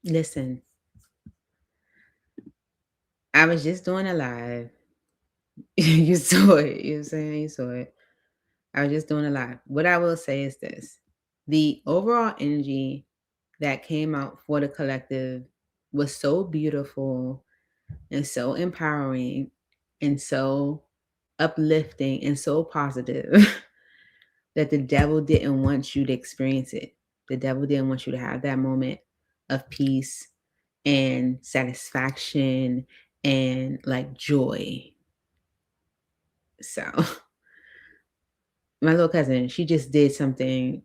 Listen, I was just doing a live. You saw it. You know what I'm saying? You saw it. I was just doing a live. What I will say is this. The overall energy that came out for the collective was so beautiful and so empowering and so uplifting and so positive that the devil didn't want you to experience it. The devil didn't want you to have that moment of peace and satisfaction and like joy. So my little cousin, she just did something,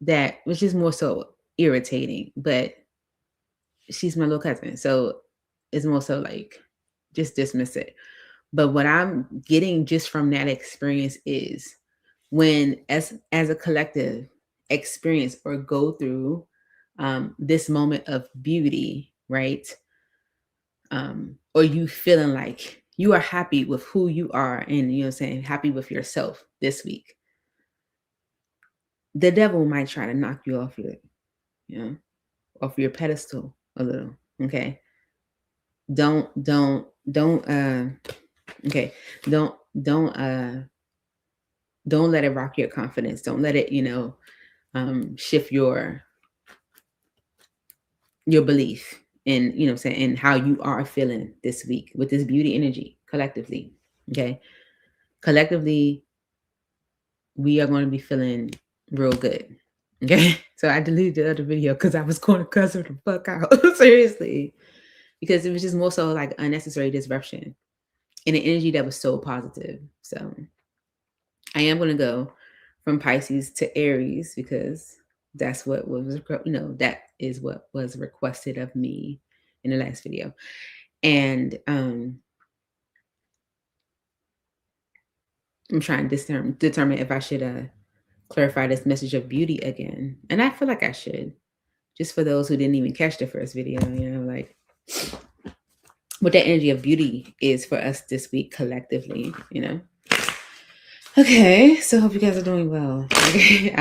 that was just more so irritating, but she's my little cousin. So it's more so like just dismiss it. But what I'm getting just from that experience is when as a collective experience or go through this moment of beauty, right? Or you feeling like you are happy with who you are and saying happy with yourself this week. The devil might try to knock you off you know, off your pedestal a little. Okay. Don't okay. Don't don't let it rock your confidence. Don't let it, shift your belief in, saying, and how you are feeling this week with this beauty energy collectively. Okay. Collectively, we are going to be feeling real good. Okay. So I deleted the other video because I was going to cuss her the fuck out. Seriously. Because it was just more so like unnecessary disruption in an energy that was so positive. So I am going to go from Pisces to Aries because that's what was, that is what was requested of me in the last video. And I'm trying to determine if I should clarify this message of beauty again. And I feel like I should, just for those who didn't even catch the first video, like what that energy of beauty is for us this week collectively, Okay, so hope you guys are doing well. Okay,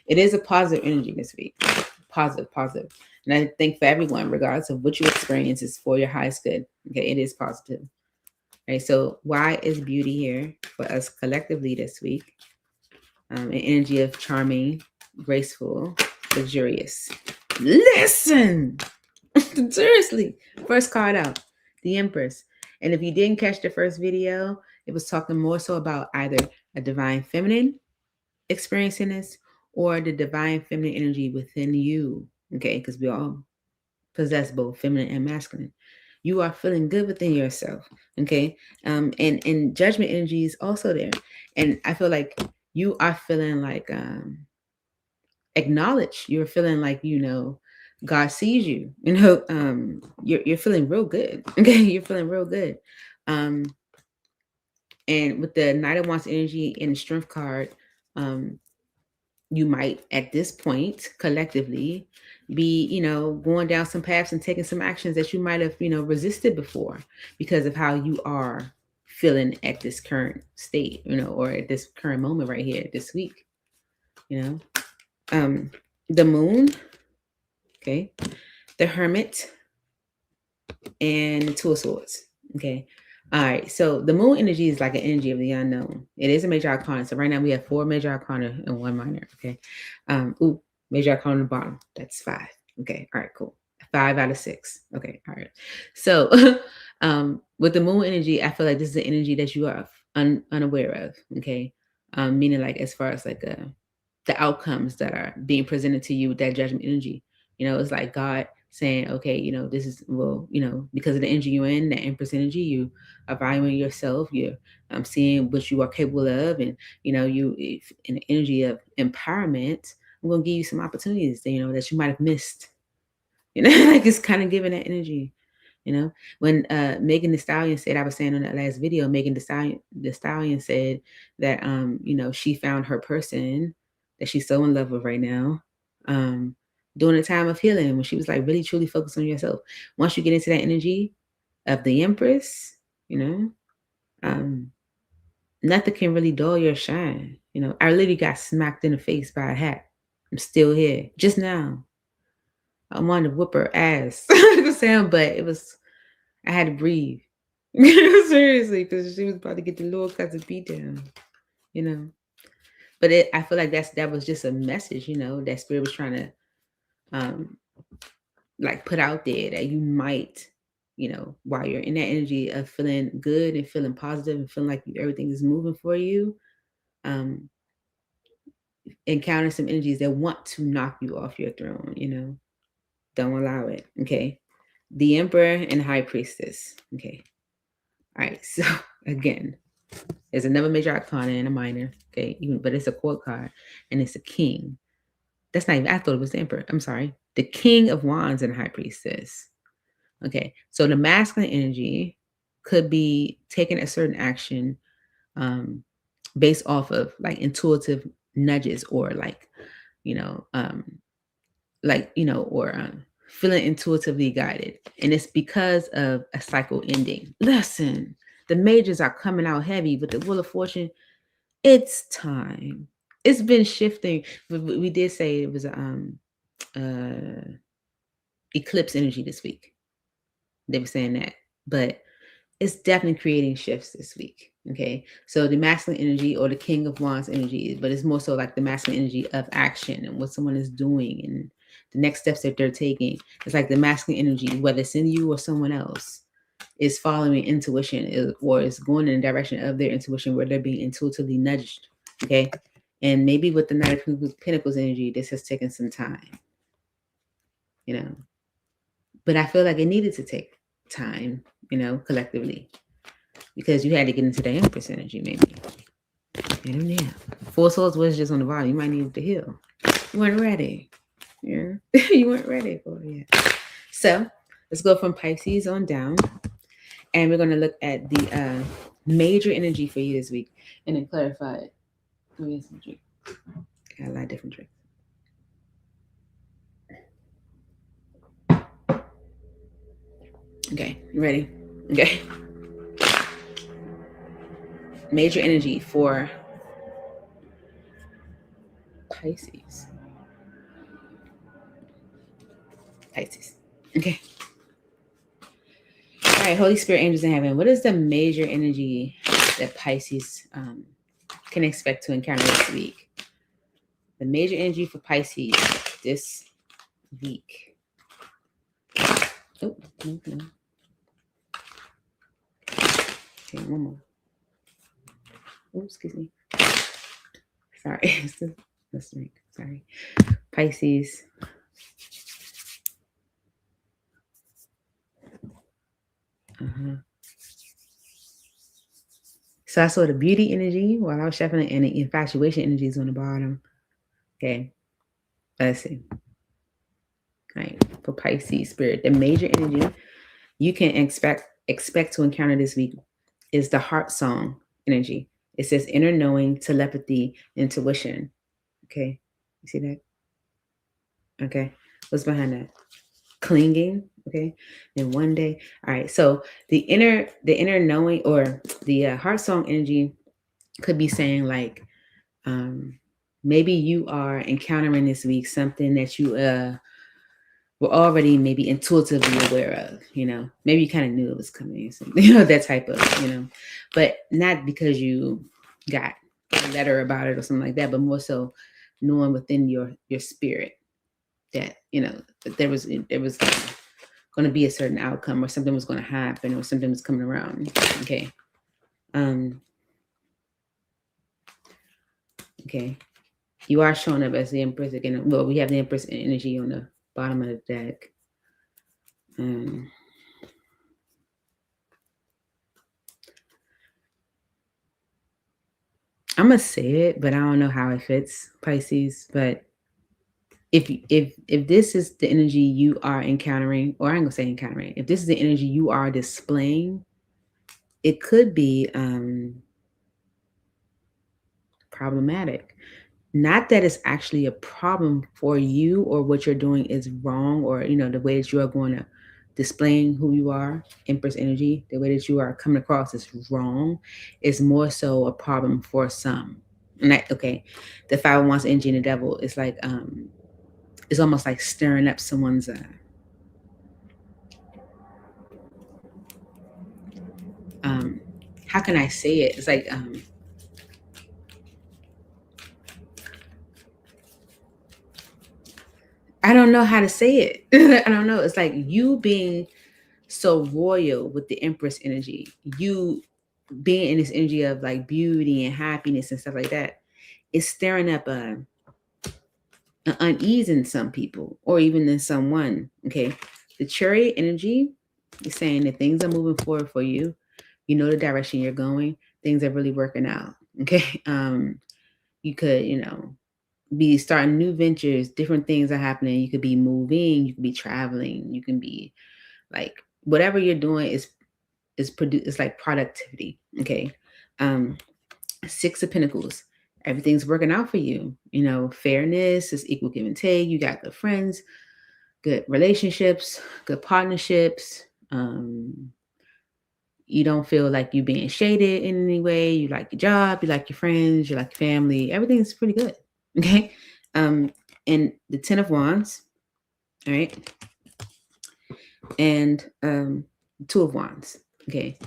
it is a positive energy this week. Positive, positive. And I think for everyone, regardless of what you experience, is for your highest good. Okay, it is positive. Right. So why is beauty here for us collectively this week? An energy of charming, graceful, luxurious. Listen, seriously. First card out, the Empress. And if you didn't catch the first video, it was talking more so about either a divine feminine experiencing this or the divine feminine energy within you. Okay, because we all possess both feminine and masculine. You are feeling good within yourself. Okay. And judgment energy is also there. And I feel like you are feeling like acknowledged. You're feeling like, God sees you. You're feeling real good. Okay, you're feeling real good. And with the Knight of Wands energy and the Strength card, you might at this point collectively be, going down some paths and taking some actions that you might have, resisted before because of how you are feeling at this current state, or at this current moment right here this week. The Moon, okay, the Hermit, and the Two of Swords. Okay. All right. So the Moon energy is like an energy of the unknown. It is a major arcana. So right now we have 4 major arcana and 1 minor. Okay. Major arcana on the bottom. That's 5. Okay. All right. Cool. 5 out of 6. Okay. All right. So with the Moon energy, I feel like this is the energy that you are unaware of. Okay. Meaning like as far as like the outcomes that are being presented to you with that judgment energy. It's like God saying, okay, this is, well, because of the energy you're in, that Empress energy, you are valuing yourself, you're seeing what you are capable of, and, you in the energy of empowerment, I'm going to give you some opportunities, that you might have missed, like it's kind of giving that energy. When Megan Thee Stallion said, I was saying on that last video, Megan Thee Stallion said that, she found her person that she's so in love with right now, during a time of healing, when she was like really truly focused on yourself. Once you get into that energy of the Empress, nothing can really dull your shine. I literally got smacked in the face by a hat. I'm still here just now. I wanted to whip her ass. But I had to breathe. Seriously, because she was about to get the Lord cousin beat down, you know. But I feel like that was just a message, that spirit was trying to like put out there that you might, while you're in that energy of feeling good and feeling positive and feeling like everything is moving for you, encounter some energies that want to knock you off your throne. Don't allow it. Okay. The Emperor and High Priestess. Okay. All right. So again, there's another major arcana and a minor. Okay. But it's a court card and it's a king. That's not even, I thought it was the Emperor. I'm sorry. The King of Wands and High Priestess. Okay. So the masculine energy could be taking a certain action based off of like intuitive nudges or like, or feeling intuitively guided. And it's because of a cycle ending. Listen, the majors are coming out heavy, but the Wheel of Fortune, it's time. It's been shifting. We did say it was eclipse energy this week. They were saying that, but it's definitely creating shifts this week. Okay. So the masculine energy or the King of Wands energy, but it's more so like the masculine energy of action and what someone is doing and the next steps that they're taking. It's like the masculine energy, whether it's in you or someone else, is following intuition or is going in the direction of their intuition where they're being intuitively nudged. Okay. And maybe with the Knight of Pentacles energy, this has taken some time, but I feel like it needed to take time, collectively, because you had to get into the Empress energy, maybe. Yeah. Four Swords was just on the bottom. You might need to heal. You weren't ready. Yeah. You weren't ready for it yet. So let's go from Pisces on down. And we're going to look at the major energy for you this week. And then clarify it. Let me get some drink. Got a lot of different drinks. Okay. You ready? Okay. Major energy for Pisces. Okay. All right, Holy Spirit, angels in heaven. What is the major energy that Pisces can expect to encounter this week? The major energy for Pisces this week. Oh, no. Okay, one more. Oh, excuse me. Sorry. Let's drink. Sorry. Pisces. So I saw the beauty energy while I was shuffling, and the infatuation energy is on the bottom. Okay. Let's see. All right. For Pisces spirit, the major energy you can expect to encounter this week is the heart song energy. It says inner knowing, telepathy, intuition. Okay. You see that? Okay. What's behind that? Clinging. Okay. And one day. All right. So the inner knowing or the heart song energy could be saying like, maybe you are encountering this week something that you were already maybe intuitively aware of, maybe you kind of knew it was coming, something, that type of, but not because you got a letter about it or something like that, but more so knowing within your spirit that, that there was going to be a certain outcome or something was going to happen or something was coming around. Okay. Okay. You are showing up as the Empress again. Well, we have the Empress energy on the bottom of the deck. I'm gonna say it, but I don't know how it fits Pisces. But if this is the energy you are encountering, or I'm gonna say encountering, if this is the energy you are displaying, it could be problematic. Not that it's actually a problem for you or what you're doing is wrong, or the way that you are going to displaying who you are, Empress energy, the way that you are coming across is wrong. Is more so a problem for some. And that, okay, the 5 of Wands energy and the devil is like it's almost like stirring up someone's how can I say it? It's like I don't know how to say it. I don't know. It's like you being so royal with the Empress energy, you being in this energy of like beauty and happiness and stuff like that, it's stirring up an unease in some people or even in someone. Okay. The Chariot energy is saying that things are moving forward for you. You know the direction you're going. Things are really working out. Okay. You could, be starting new ventures, different things are happening. You could be moving, you could be traveling, you can be like whatever you're doing is it's like productivity. Okay. Six of Pentacles. Everything's working out for you. Fairness is equal give and take. You got good friends, good relationships, good partnerships. You don't feel like you're being shaded in any way. You like your job, you like your friends, you like your family. Everything's pretty good. Okay. And the Ten of Wands, all right, and Two of Wands. Okay.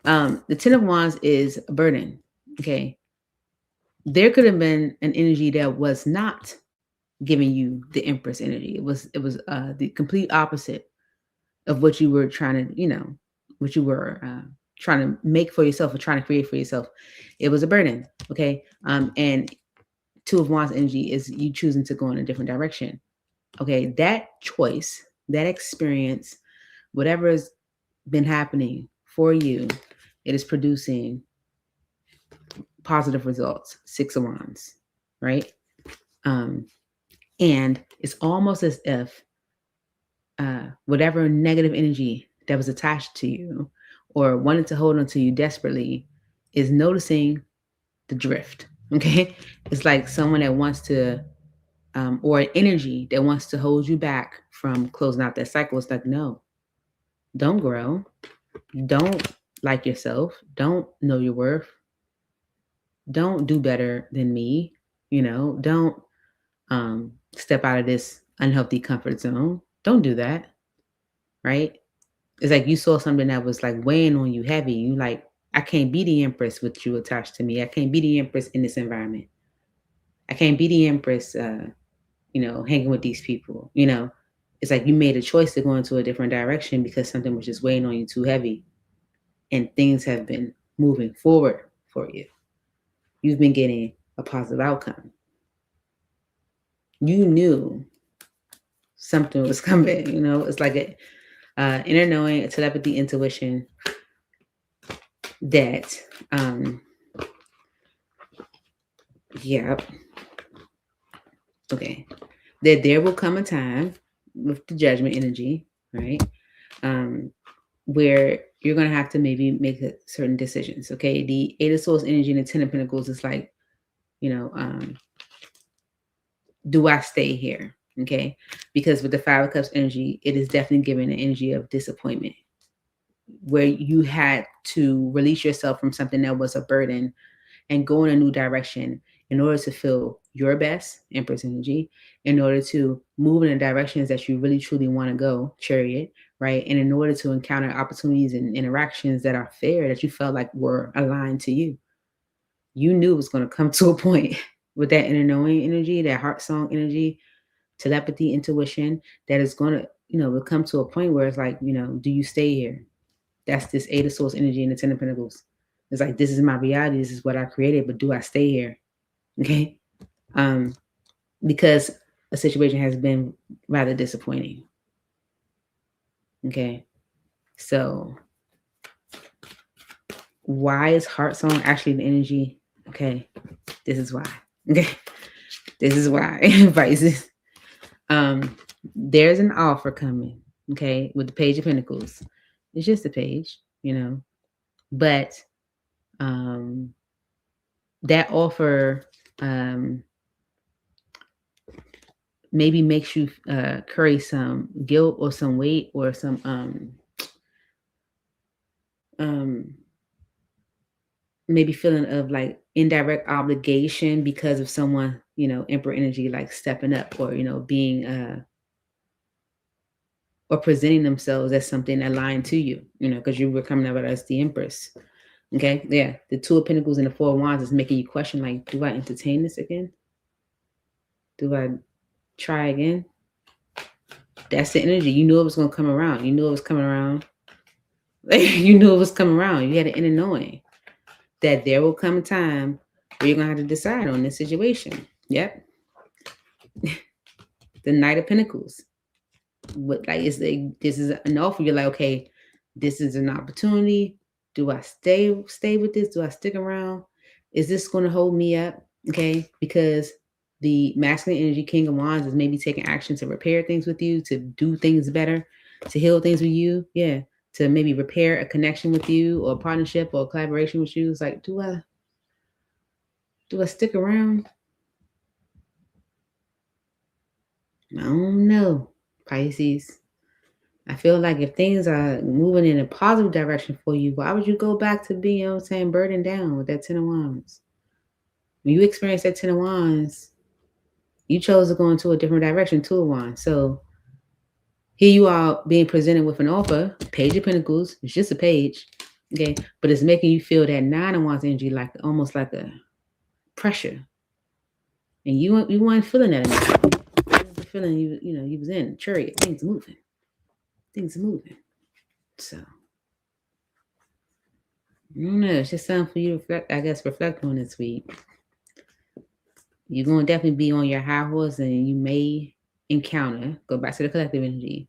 The Ten of Wands is a burden. Okay. There could have been an energy that was not giving you the Empress energy. It was the complete opposite of what you were trying to, what you were trying to make for yourself or trying to create for yourself. It was a burden. Okay. And Two of Wands energy is you choosing to go in a different direction. Okay. That choice, that experience, whatever has been happening for you, it is producing positive results. Six of Wands, right? And it's almost as if whatever negative energy that was attached to you or wanted to hold on to you desperately is noticing the drift. Okay. It's like someone that wants to, or an energy that wants to hold you back from closing out that cycle. It's like, no, don't grow. Don't like yourself. Don't know your worth. Don't do better than me. Don't step out of this unhealthy comfort zone. Don't do that. Right. It's like you saw something that was like weighing on you heavy. You like, I can't be the Empress with you attached to me. I can't be the Empress in this environment. I can't be the Empress, hanging with these people. It's like you made a choice to go into a different direction because something was just weighing on you too heavy. And things have been moving forward for you. You've been getting a positive outcome. You knew something was coming. It's like a inner knowing, a telepathy, intuition that okay, that there will come a time with the Judgment energy, right, where you're going to have to maybe make certain decisions. Okay, the Eight of Swords energy and the Ten of Pentacles is like, do I stay here? Okay, because with the Five of Cups energy, it is definitely giving an energy of disappointment, where you had to release yourself from something that was a burden and go in a new direction in order to feel your best, Empress energy, in order to move in the directions that you really truly want to go, Chariot, right? And in order to encounter opportunities and interactions that are fair, that you felt like were aligned to you. You knew it was going to come to a point with that inner knowing energy, that heart song energy, telepathy, intuition, that is going to, will come to a point where it's like, do you stay here? That's this Eight of Swords energy and the Ten of Pentacles. It's like, this is my reality. This is what I created, but do I stay here? Okay. Because a situation has been rather disappointing. Okay. So why is heart song actually the energy? Okay. This is why. Okay. This is why. Pisces. There's an offer coming. Okay. With the Page of Pentacles. It's just a page, but that offer maybe makes you carry some guilt or some weight or some maybe feeling of like indirect obligation because of someone Emperor energy, like stepping up or, being, or presenting themselves as something aligned to you, because you were coming up as the Empress. Okay. Yeah. The Two of Pentacles and the Four of Wands is making you question, like, do I entertain this again? Do I try again? That's the energy. You knew it was going to come around. You knew it was coming around. You knew it was coming around. You had an inner knowing that there will come a time where you're going to have to decide on this situation. Yep. The Knight of Pentacles. This is an offer. You're like, okay, this is an opportunity. Do I stay with this? Do I stick around? Is this going to hold me up? Okay, because the masculine energy, King of Wands, is maybe taking action to repair things with you, to do things better, to heal things with you. Yeah, to maybe repair a connection with you, or a partnership, or a collaboration with you. It's like, do I stick around? I don't know, Pisces. I feel like if things are moving in a positive direction for you, why would you go back to being, burdened down with that Ten of Wands? When you experience that Ten of Wands, you chose to go into a different direction, Two of Wands. So here you are being presented with an offer, Page of Pentacles. It's just a page, okay? But it's making you feel that Nine of Wands energy, like almost like a pressure. And you weren't feeling that anymore. The feeling you was in, chariot, things moving. Things are moving. So, I don't know. It's just something for you to reflect on this week. You're going to definitely be on your high horse, and you may encounter, go back to the collective energy,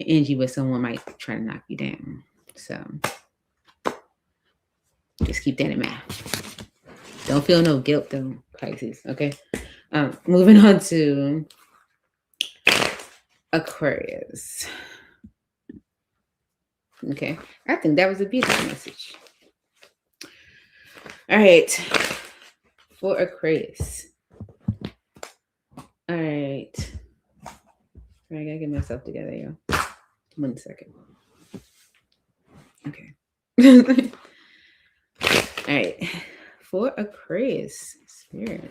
an energy where someone might try to knock you down. So, just keep that in mind. Don't feel no guilt, though, Pisces. Okay. Moving on to Aquarius. Okay. I think that was a beautiful message. All right. For Aquarius. All right. I gotta get myself together, y'all. 1 second. Okay. All right. For Aquarius, Spirit.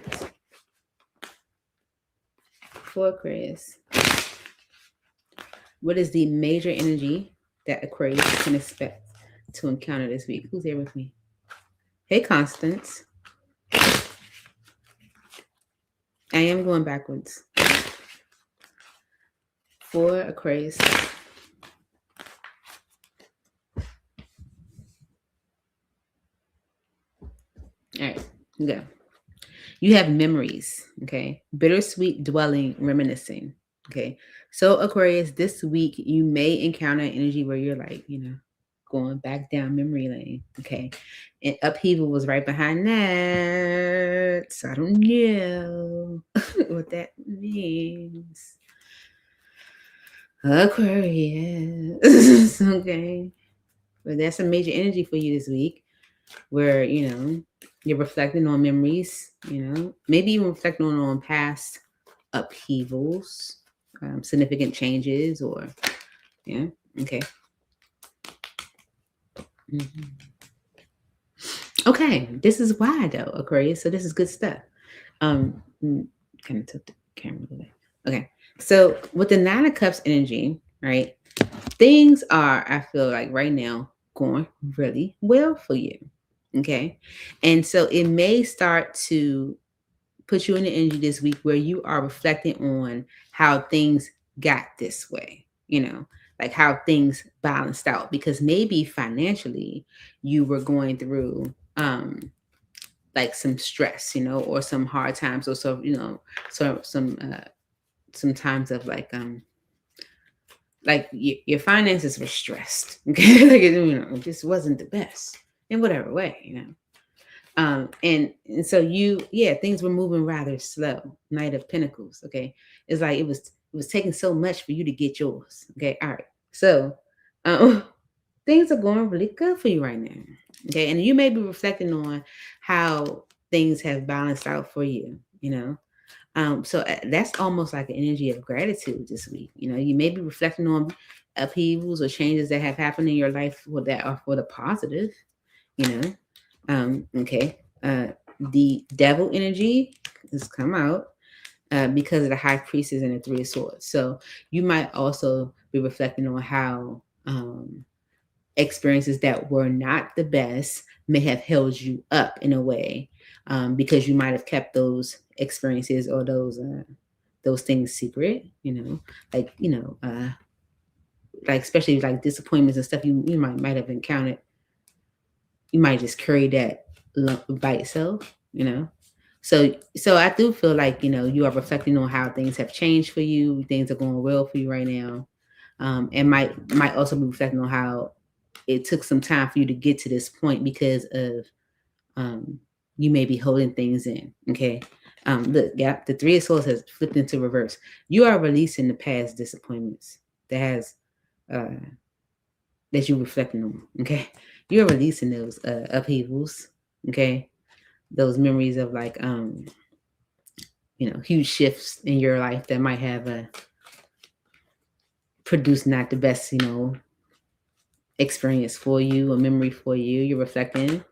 For Aquarius, what is the major energy that Aquarius can expect to encounter this week? Who's here with me? Hey, Constance. I am going backwards. For Aquarius. All right, go. You have memories, okay? Bittersweet dwelling, reminiscing, okay? So Aquarius, this week you may encounter an energy where you're like, going back down memory lane, okay? And upheaval was right behind that. So I don't know what that means. Aquarius, okay? But that's a major energy for you this week where, you're reflecting on memories, maybe even reflecting on past upheavals, significant changes, or, okay. Mm-hmm. Okay, this is why, though, Aquarius. So this is good stuff. Kind of took the camera away. Okay, so with the Nine of Cups energy, right, things are, I feel like right now, going really well for you. Okay. And so it may start to put you in the energy this week where you are reflecting on how things got this way, like how things balanced out, because maybe financially you were going through like some stress, or some hard times, or so, some times of like your finances were stressed. Okay. Like, it just wasn't the best in whatever way, and so things were moving rather slow. Knight of Pentacles. Okay. It's like it was taking so much for you to get yours. Okay. All right. So things are going really good for you right now. Okay. And you may be reflecting on how things have balanced out for you, so that's almost like an energy of gratitude this week. You may be reflecting on upheavals or changes that have happened in your life that are for the positive, okay. The Devil energy has come out. because of the High Priestess and the Three of Swords. So you might also be reflecting on how experiences that were not the best may have held you up in a way, because you might have kept those experiences or those things secret. Like like especially like disappointments and stuff you might have encountered. You might just carry that lump by itself. So I do feel like you are reflecting on how things have changed for you. Things are going well for you right now, and might also be reflecting on how it took some time for you to get to this point because of you may be holding things in. Okay. Look, yeah, the Three of Swords has flipped into reverse. You are releasing the past disappointments that you're reflecting on. Okay. You're releasing those upheavals. Okay. Those memories of like huge shifts in your life that might have produced not the best experience for you or memory for you. You're reflecting.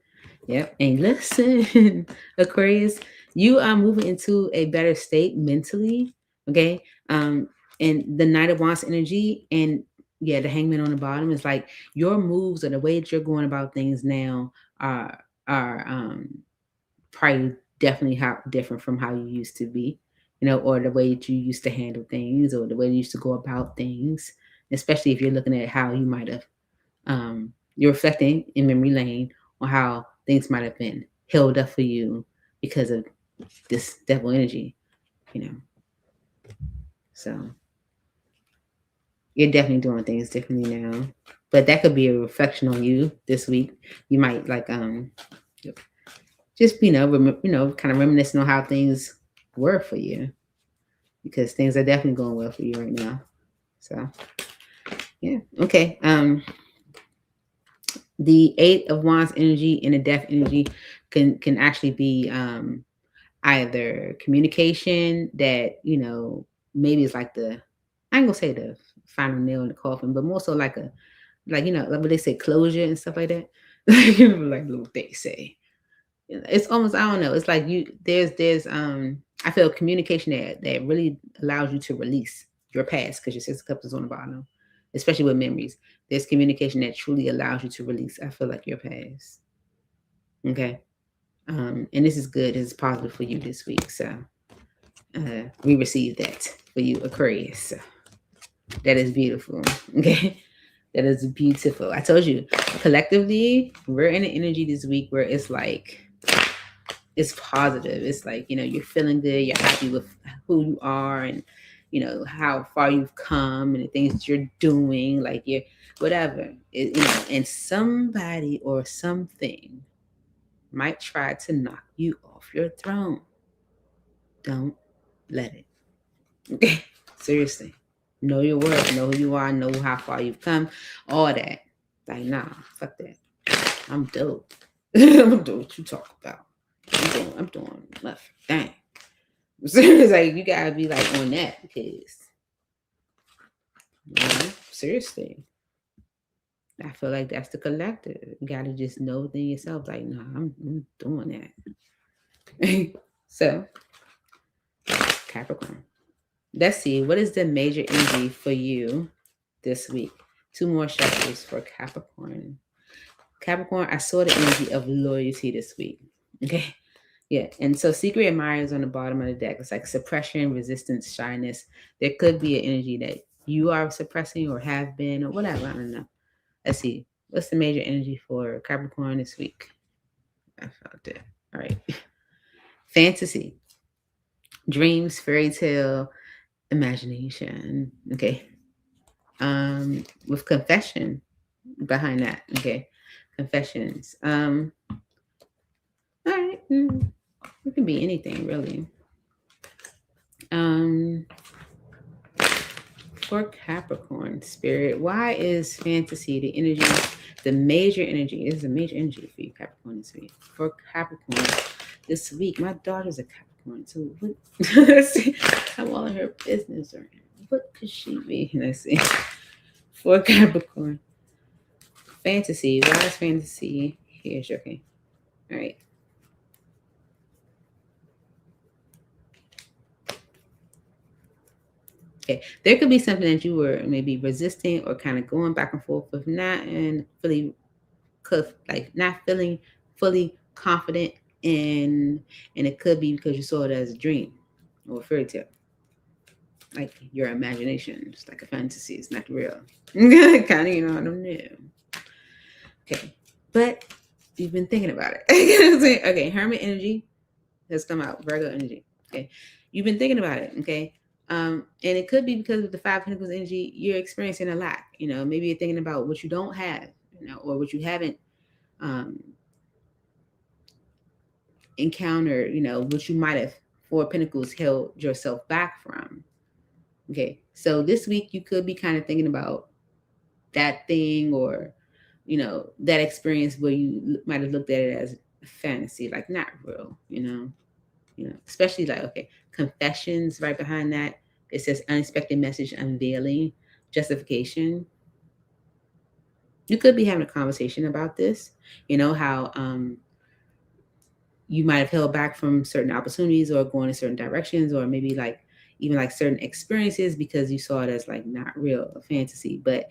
Yep. And listen, Aquarius, you are moving into a better state mentally. Okay. And the Knight of Wands energy and yeah, the Hangman on the bottom is like your moves or the way that you're going about things now are probably definitely how different from how you used to be, or the way that you used to handle things or the way you used to go about things, especially if you're looking at how you might have you're reflecting in memory lane on how things might have been held up for you because of this devil energy, So you're definitely doing things differently now. But that could be a reflection on you this week. You might like just kind of reminiscing on how things were for you, because things are definitely going well for you right now. So yeah. Okay. The Eight of Wands energy and the Death energy can actually be either communication that maybe it's like I ain't gonna say the final nail in the coffin, but more so like like what they say, closure and stuff like that. Like little they say. It's almost, I don't know. It's like there's I feel communication that really allows you to release your past, because your Six of Cups is on the bottom, especially with memories. There's communication that truly allows you to release, I feel like, your past. Okay. And this is good. This is positive for you this week. So we receive that for you, Aquarius. That is beautiful. Okay. That is beautiful. I told you, collectively, we're in an energy this week where it's like, it's positive. It's like, you're feeling good. You're happy with who you are and, how far you've come and the things that you're doing, like you're whatever, and somebody or something might try to knock you off your throne. Don't let it. Okay. Seriously. Know your worth, know who you are, know how far you've come, all that. Like, nah, fuck that. I'm dope. I'm doing what you talk about. I'm doing nothing. Dang. It's like you gotta be like on that, because seriously. I feel like that's the collective. You gotta just know within yourself, like, nah, I'm doing that. So, Capricorn. Let's see, what is the major energy for you this week? 2 more shuffles for Capricorn. Capricorn, I saw the energy of loyalty this week. Okay. Yeah. And so secret admirers on the bottom of the deck. It's like suppression, resistance, shyness. There could be an energy that you are suppressing or have been or whatever. I don't know. Let's see. What's the major energy for Capricorn this week? I felt it. All right. Fantasy, dreams, fairy tale, imagination. Okay. With confession behind that. Okay. Confessions. All right. It can be anything, really. For Capricorn spirit, why is fantasy the energy, the major energy? Is a major energy for you, Capricorn, this week. For Capricorn this week, my daughter's a Capricorn, so let's see. I'm all in her business right now. What could she be? Let's see. For Capricorn, fantasy. Why is fantasy here? Okay. All right. Okay, there could be something that you were maybe resisting or kind of going back and forth with, not and fully, like not feeling fully confident in, and it could be because you saw it as a dream or a fairy tale, like your imagination. It's like a fantasy. It's not real. Kind of, you know what I mean? Okay, but you've been thinking about it. Okay, Hermit energy has come out. Virgo energy. Okay, you've been thinking about it. Okay, and it could be because of the Five Pentacles energy, you're experiencing a lack. You know, maybe you're thinking about what you don't have, you know, or what you haven't um, encountered. You know, what you might have, Four Pentacles, held yourself back from. Okay, so this week you could be kind of thinking about that thing, or you know, that experience where you might have looked at it as fantasy, like not real. You know, especially like, okay, confessions right behind that. It says unexpected message unveiling, justification. You could be having a conversation about this, you know, how you might have held back from certain opportunities or going in certain directions, or maybe like even like certain experiences because you saw it as like not real, a fantasy. But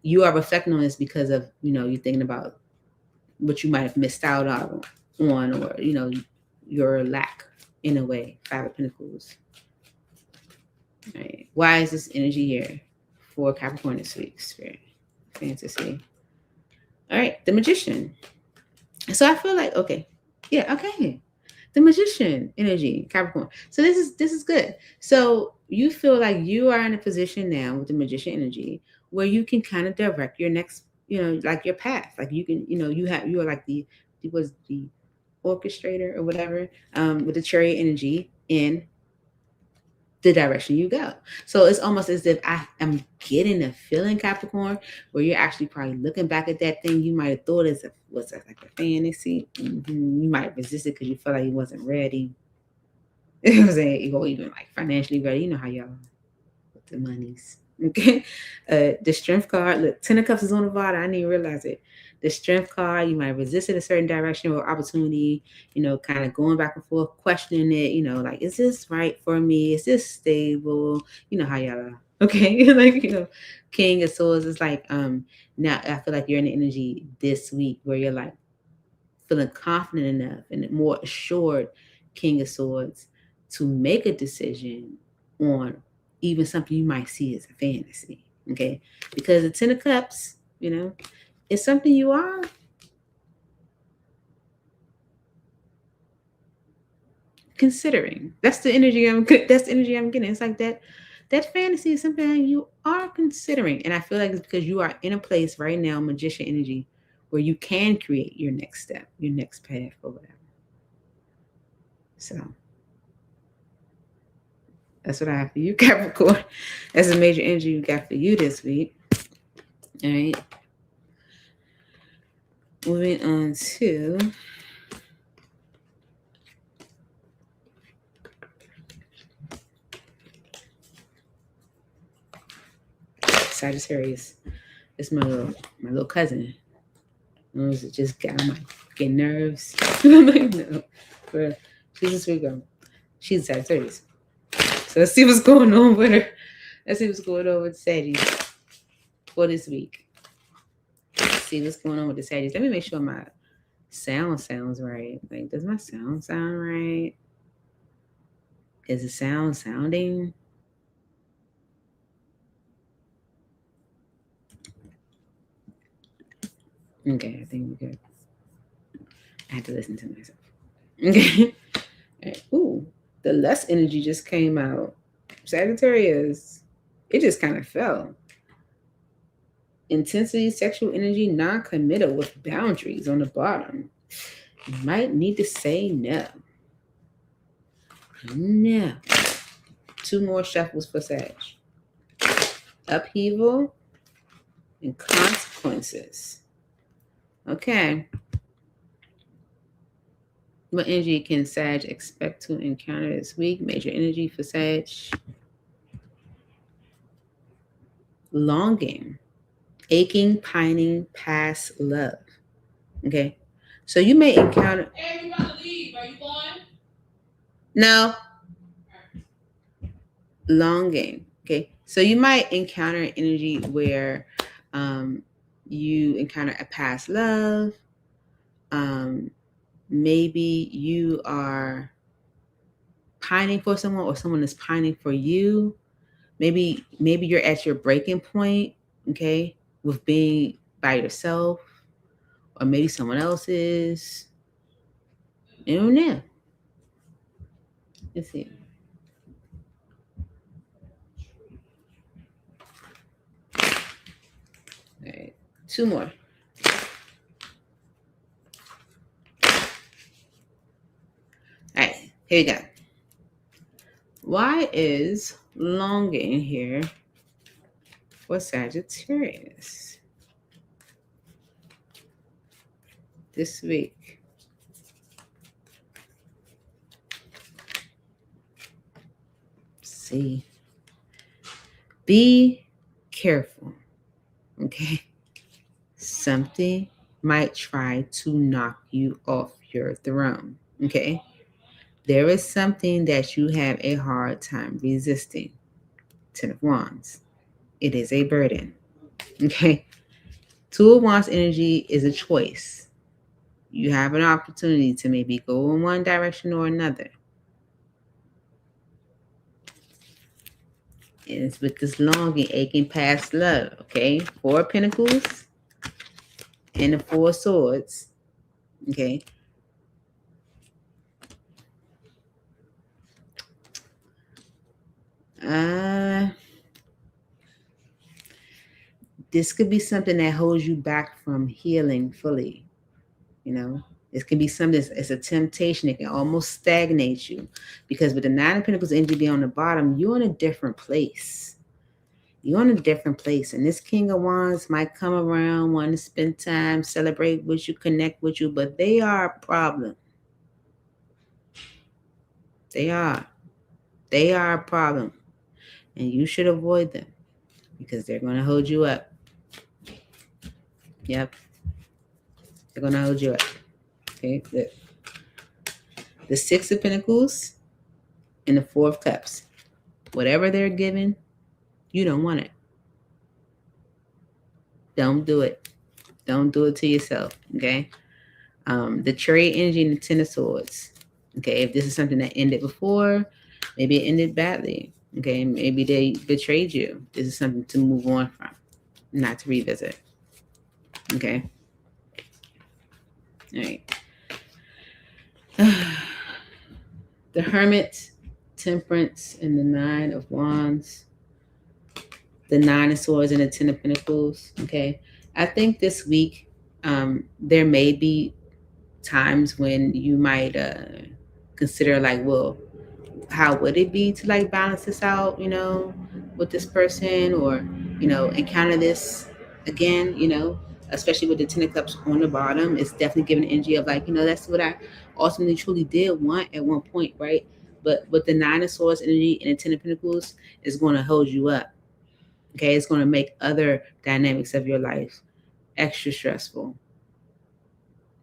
you are reflecting on this because of, you know, you're thinking about what you might have missed out on, or you know, your lack in a way. Five of Pentacles. All right. Why is this energy here for Capricorn this week? Spirit, fantasy. All right, the Magician. So I feel like, okay, yeah, okay, the Magician energy, Capricorn. So this is good. So you feel like you are in a position now with the Magician energy where you can kind of direct your next, you know, like your path. Like you can, you know, you are like the was the orchestrator or whatever, with the Chariot energy in the direction you go. So it's almost as if I am getting a feeling, Capricorn, where you're actually probably looking back at that thing you might have thought as was like a fantasy. You might have resisted because you felt like you wasn't ready. You know what I'm saying? You go even like financially ready. You know how y'all with the monies. Okay. The Strength card. Look, Ten of Cups is on the bottom. I didn't even realize it. The Strength card, you might have resisted a certain direction or opportunity, you know, kind of going back and forth, questioning it, you know, like, is this right for me? Is this stable? You know how y'all are. Okay. Like, you know, King of Swords is like, now I feel like you're in the energy this week where you're like feeling confident enough and more assured, King of Swords, to make a decision on even something you might see as a fantasy. Okay. Because the Ten of Cups, you know, is something you are considering. That's the energy I'm getting. It's like that fantasy is something you are considering. And I feel like it's because you are in a place right now, Magician energy, where you can create your next step, your next path, or whatever. So that's what I have for you, Capricorn. That's a major energy you got for you this week. All right. Moving on to Sagittarius. It's my little cousin. It just got on my fucking nerves. I'm like, no, bro. She's a sweet girl. She's a Sagittarius. So let's see what's going on with her. Let's see what's going on with Sagittarius for this week. Let's see what's going on with the Sagittarius. Let me make sure my sound sounds right. Like, does my sound sound right? Is the sound sounding? Okay, I think we're good. I had to listen to myself. Okay. Right. Ooh, the less energy just came out. Sagittarius. It just kind of fell. Intensity, sexual energy, non-committal with boundaries on the bottom. You might need to say no. No. Two more shuffles for Sag. Upheaval and consequences. Okay. What energy can Sag expect to encounter this week? Major energy for Sag. Longing, aching, pining, past love. Okay. So you may encounter. Hey, we about to leave. Are you going? No. Longing. Okay, so you might encounter an energy where you encounter a past love. Maybe you are pining for someone, or someone is pining for you. Maybe you're at your breaking point, okay, with being by yourself, or maybe someone else is. I don't know. Let's see. All right, two more. All right, here we go. Why is longing here for Sagittarius this week? See, be careful, okay? Something might try to knock you off your throne, okay? There is something that you have a hard time resisting. Ten of Wands. It is a burden, okay? Two of Wands energy is a choice. You have an opportunity to maybe go in one direction or another. And it's with this longing, aching past love, okay? Four of Pentacles and the Four of Swords, okay? This could be something that holds you back from healing fully, you know? This can be something it's a temptation. It can almost stagnate you, because with the Nine of Pentacles energy being on the bottom, you're in a different place. You're in a different place. And this King of Wands might come around, want to spend time, celebrate with you, connect with you, but they are a problem. They are. They are a problem. And you should avoid them, because they're going to hold you up. Yep. They're going to hold you up. Okay. The Six of Pentacles and the Four of Cups. Whatever they're giving, you don't want it. Don't do it. Don't do it to yourself. Okay. The Chariot energy and the Ten of Swords. Okay. If this is something that ended before, maybe it ended badly. Okay. Maybe they betrayed you. This is something to move on from, not to revisit. Okay. All right. The Hermit, Temperance, and the Nine of Wands. The Nine of Swords and the Ten of Pentacles. Okay. I think this week there may be times when you might consider, like, well, how would it be to like balance this out, with this person, or, encounter this again, especially with the Ten of Cups on the bottom. It's definitely giving an energy of like, that's what I ultimately truly did want at one point, right? But with the Nine of Swords energy and the Ten of Pentacles, is going to hold you up. Okay, it's going to make other dynamics of your life extra stressful.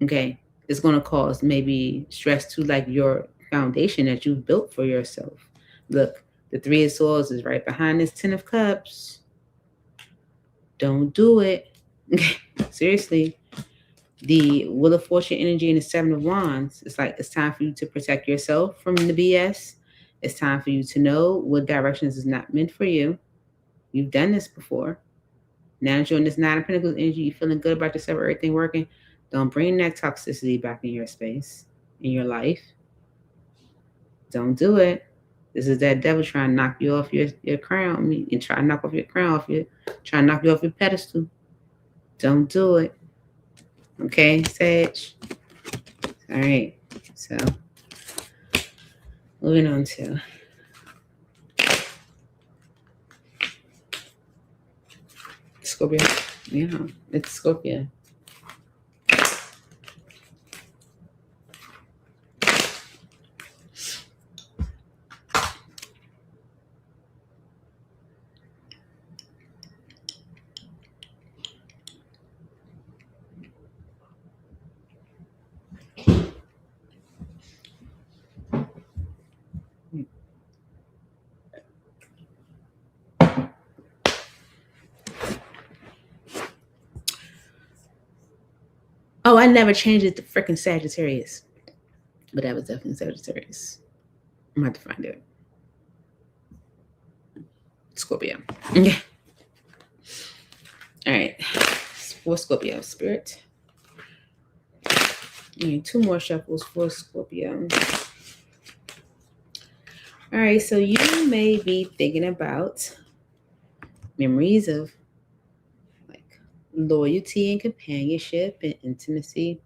Okay, it's going to cause maybe stress to like your foundation that you've built for yourself. Look, the Three of Swords is right behind this Ten of Cups. Don't do it. Seriously. The Wheel of Fortune energy and the Seven of Wands. It's like it's time for you to protect yourself from the BS. It's time for you to know what directions is not meant for you. You've done this before. Now that you're in this Nine of Pentacles energy, you're feeling good about yourself, everything working. Don't bring that toxicity back in your space, in your life. Don't do it. This is that devil trying to knock you off your crown. And try to knock off your crown try to knock you off your pedestal. Don't do it. Okay, Sag? All right. So, moving on to Scorpio. Yeah, it's Scorpio. I never changed it to freaking Sagittarius. But that was definitely Sagittarius. I'm going to have to find it. Scorpio. Okay. All right. For Scorpio, Spirit. Two more shuffles for Scorpio. All right. So you may be thinking about memories of like loyalty and companionship and intimacy.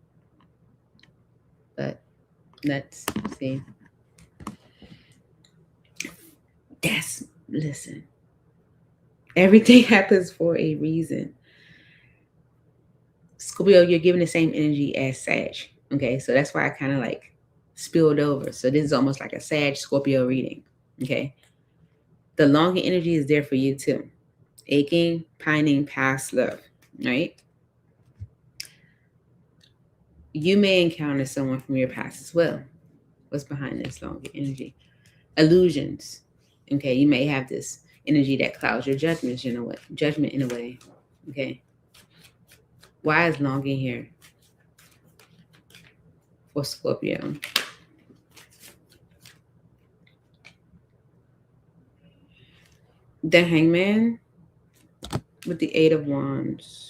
But let's see. Listen. Everything happens for a reason. Scorpio, you're giving the same energy as Sag. Okay, so that's why I kind of like spilled over. So this is almost like a Sag Scorpio reading. Okay. The longing energy is there for you too. Aching, pining, past love, right? You may encounter someone from your past as well. What's behind this longing energy? Illusions. Okay, you may have this energy that clouds your judgment in a way. Okay. Why is longing here for Scorpio? The Hangman with the Eight of Wands.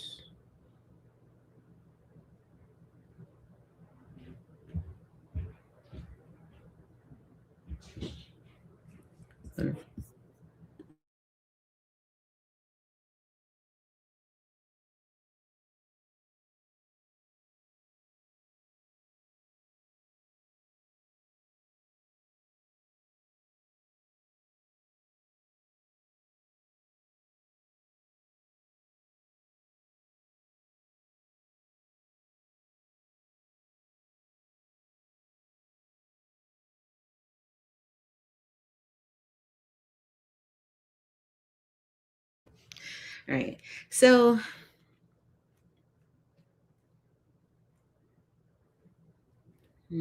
All right. So I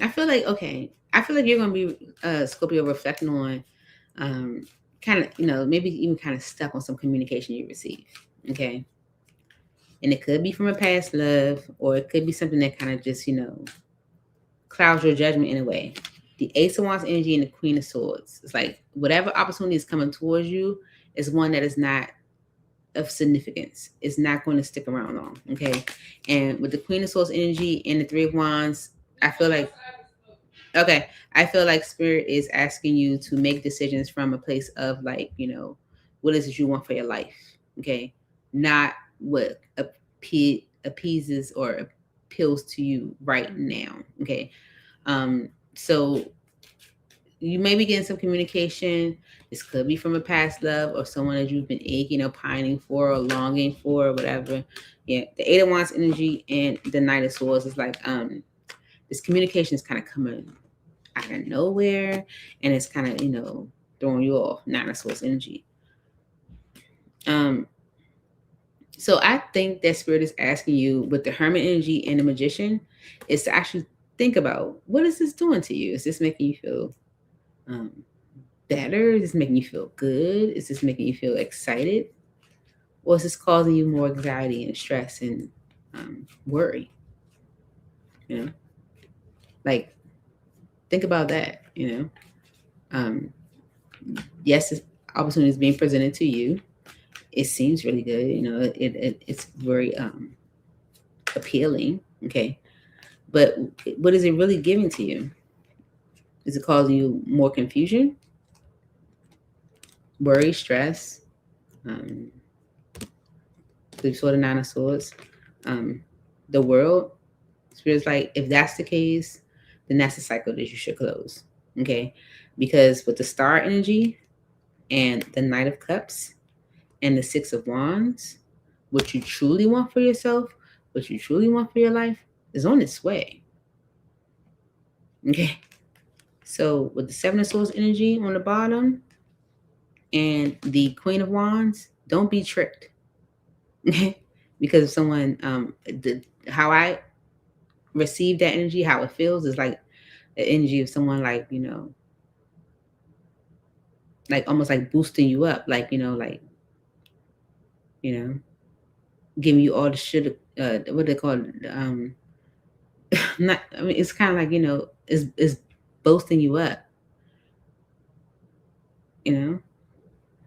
feel like you're gonna be Scorpio reflecting on kind of, maybe even kind of stuck on some communication you receive. Okay. And it could be from a past love, or it could be something that kind of just, clouds your judgment in a way. The Ace of Wands energy and the Queen of Swords. It's like whatever opportunity is coming towards you is one that is not of significance. It's not going to stick around long. Okay. And with the Queen of Swords energy and the Three of Wands, I feel like Spirit is asking you to make decisions from a place of like, what is it you want for your life? Okay. Not what appeases or appeals to you right now. Okay. So you may be getting some communication. This could be from a past love or someone that you've been aching or pining for or longing for or whatever. Yeah. The Eight of Wands energy and the Knight of Swords is like, this communication is kind of coming out of nowhere, and it's kind of, throwing you off. Nine of Swords energy. So I think that Spirit is asking you with the Hermit energy and the Magician is to actually think about, what is this doing to you? Is this making you feel better? Is this making you feel good? Is this making you feel excited? Or is this causing you more anxiety and stress and worry? Like, think about that. Yes, this opportunity is being presented to you. It seems really good. It's very appealing. Okay. But what is it really giving to you? Is it causing you more confusion, worry, stress? The Sword of Nine of Swords, the world. Spirit's like, if that's the case, then that's a cycle that you should close. Okay. Because with the Star energy and the Knight of Cups and the Six of Wands, what you truly want for yourself, what you truly want for your life is on its way. Okay. So with the Seven of Swords energy on the bottom and the Queen of Wands, don't be tricked. Because if someone, how I receive that energy, how it feels is like the energy of someone like, like almost like boosting you up, like, giving you all the shit, what they call it, not, I mean, it's kind of like, is boasting you up,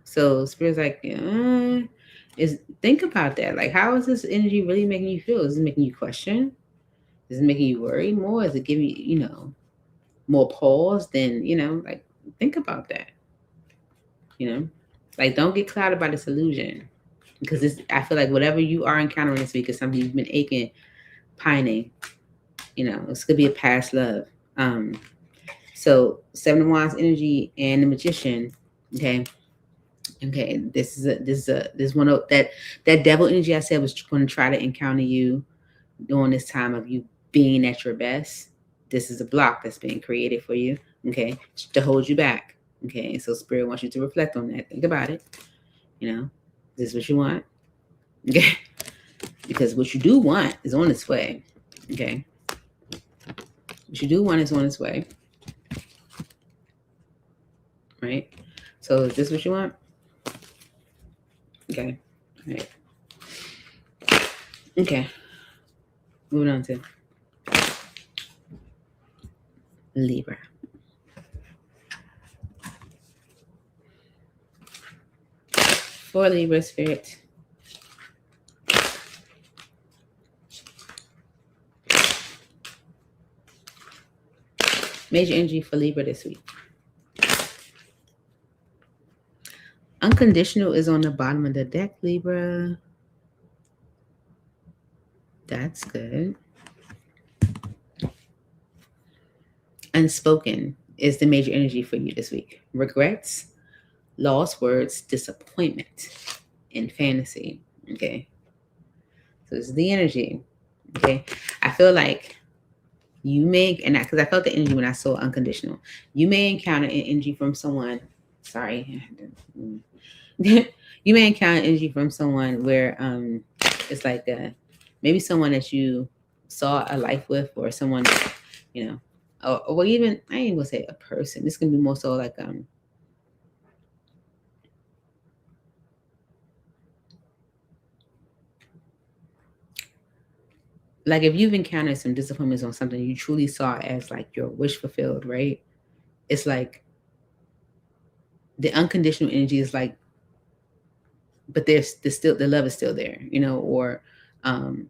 So Spirit's like, is think about that. Like, how is this energy really making you feel? Is it making you question? Is it making you worry more? Is it giving you, more pause than, like, think about that, like, don't get clouded by this illusion, because I feel like whatever you are encountering this week is something you've been aching, pining, this could be a past love. So 7 of Wands energy and the Magician. Okay. This is one of that devil energy I said was going to try to encounter you during this time of you being at your best. This is a block that's being created for you, okay, to hold you back. Okay, so Spirit wants you to reflect on that. Think about it. This is what you want. Okay, because what you do want is on its way. Okay, what you do want is on its way. Right. So is this what you want? Okay. All right. Okay. Moving on to Libra. For Libra Spirit. Major energy for Libra this week. Unconditional is on the bottom of the deck, Libra. That's good. Unspoken is the major energy for you this week. Regrets, lost words, disappointment, and fantasy. Okay. So this is the energy. Okay. I feel like you may, and because I felt the energy when I saw unconditional, you may encounter an energy from someone. Sorry. You may encounter energy from someone where it's like maybe someone that you saw a life with, or someone, or even, I ain't gonna say a person. This can be more so like if you've encountered some disappointments on something you truly saw as like your wish fulfilled, right? It's like the unconditional energy is like, but there's still, the love is still there, or an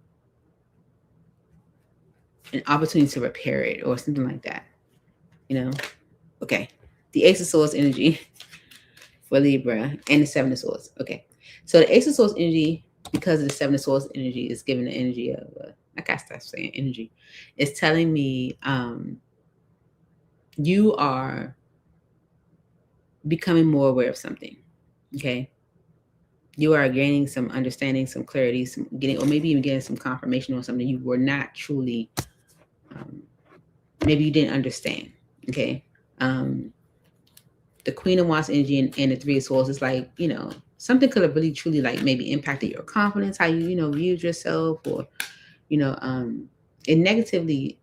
opportunity to repair it or something like that, Okay. The Ace of Swords energy for Libra and the Seven of Swords. Okay. So the Ace of Swords energy, because of the Seven of Swords energy, is giving the energy of, I gotta stop saying energy. It's telling me you are becoming more aware of something. Okay. You are gaining some understanding, some clarity, or maybe even getting some confirmation on something you were not truly, maybe you didn't understand. Okay. The Queen of Wands energy and the Three of Swords is like, something could have really truly like maybe impacted your confidence, how you, viewed yourself, or, it negatively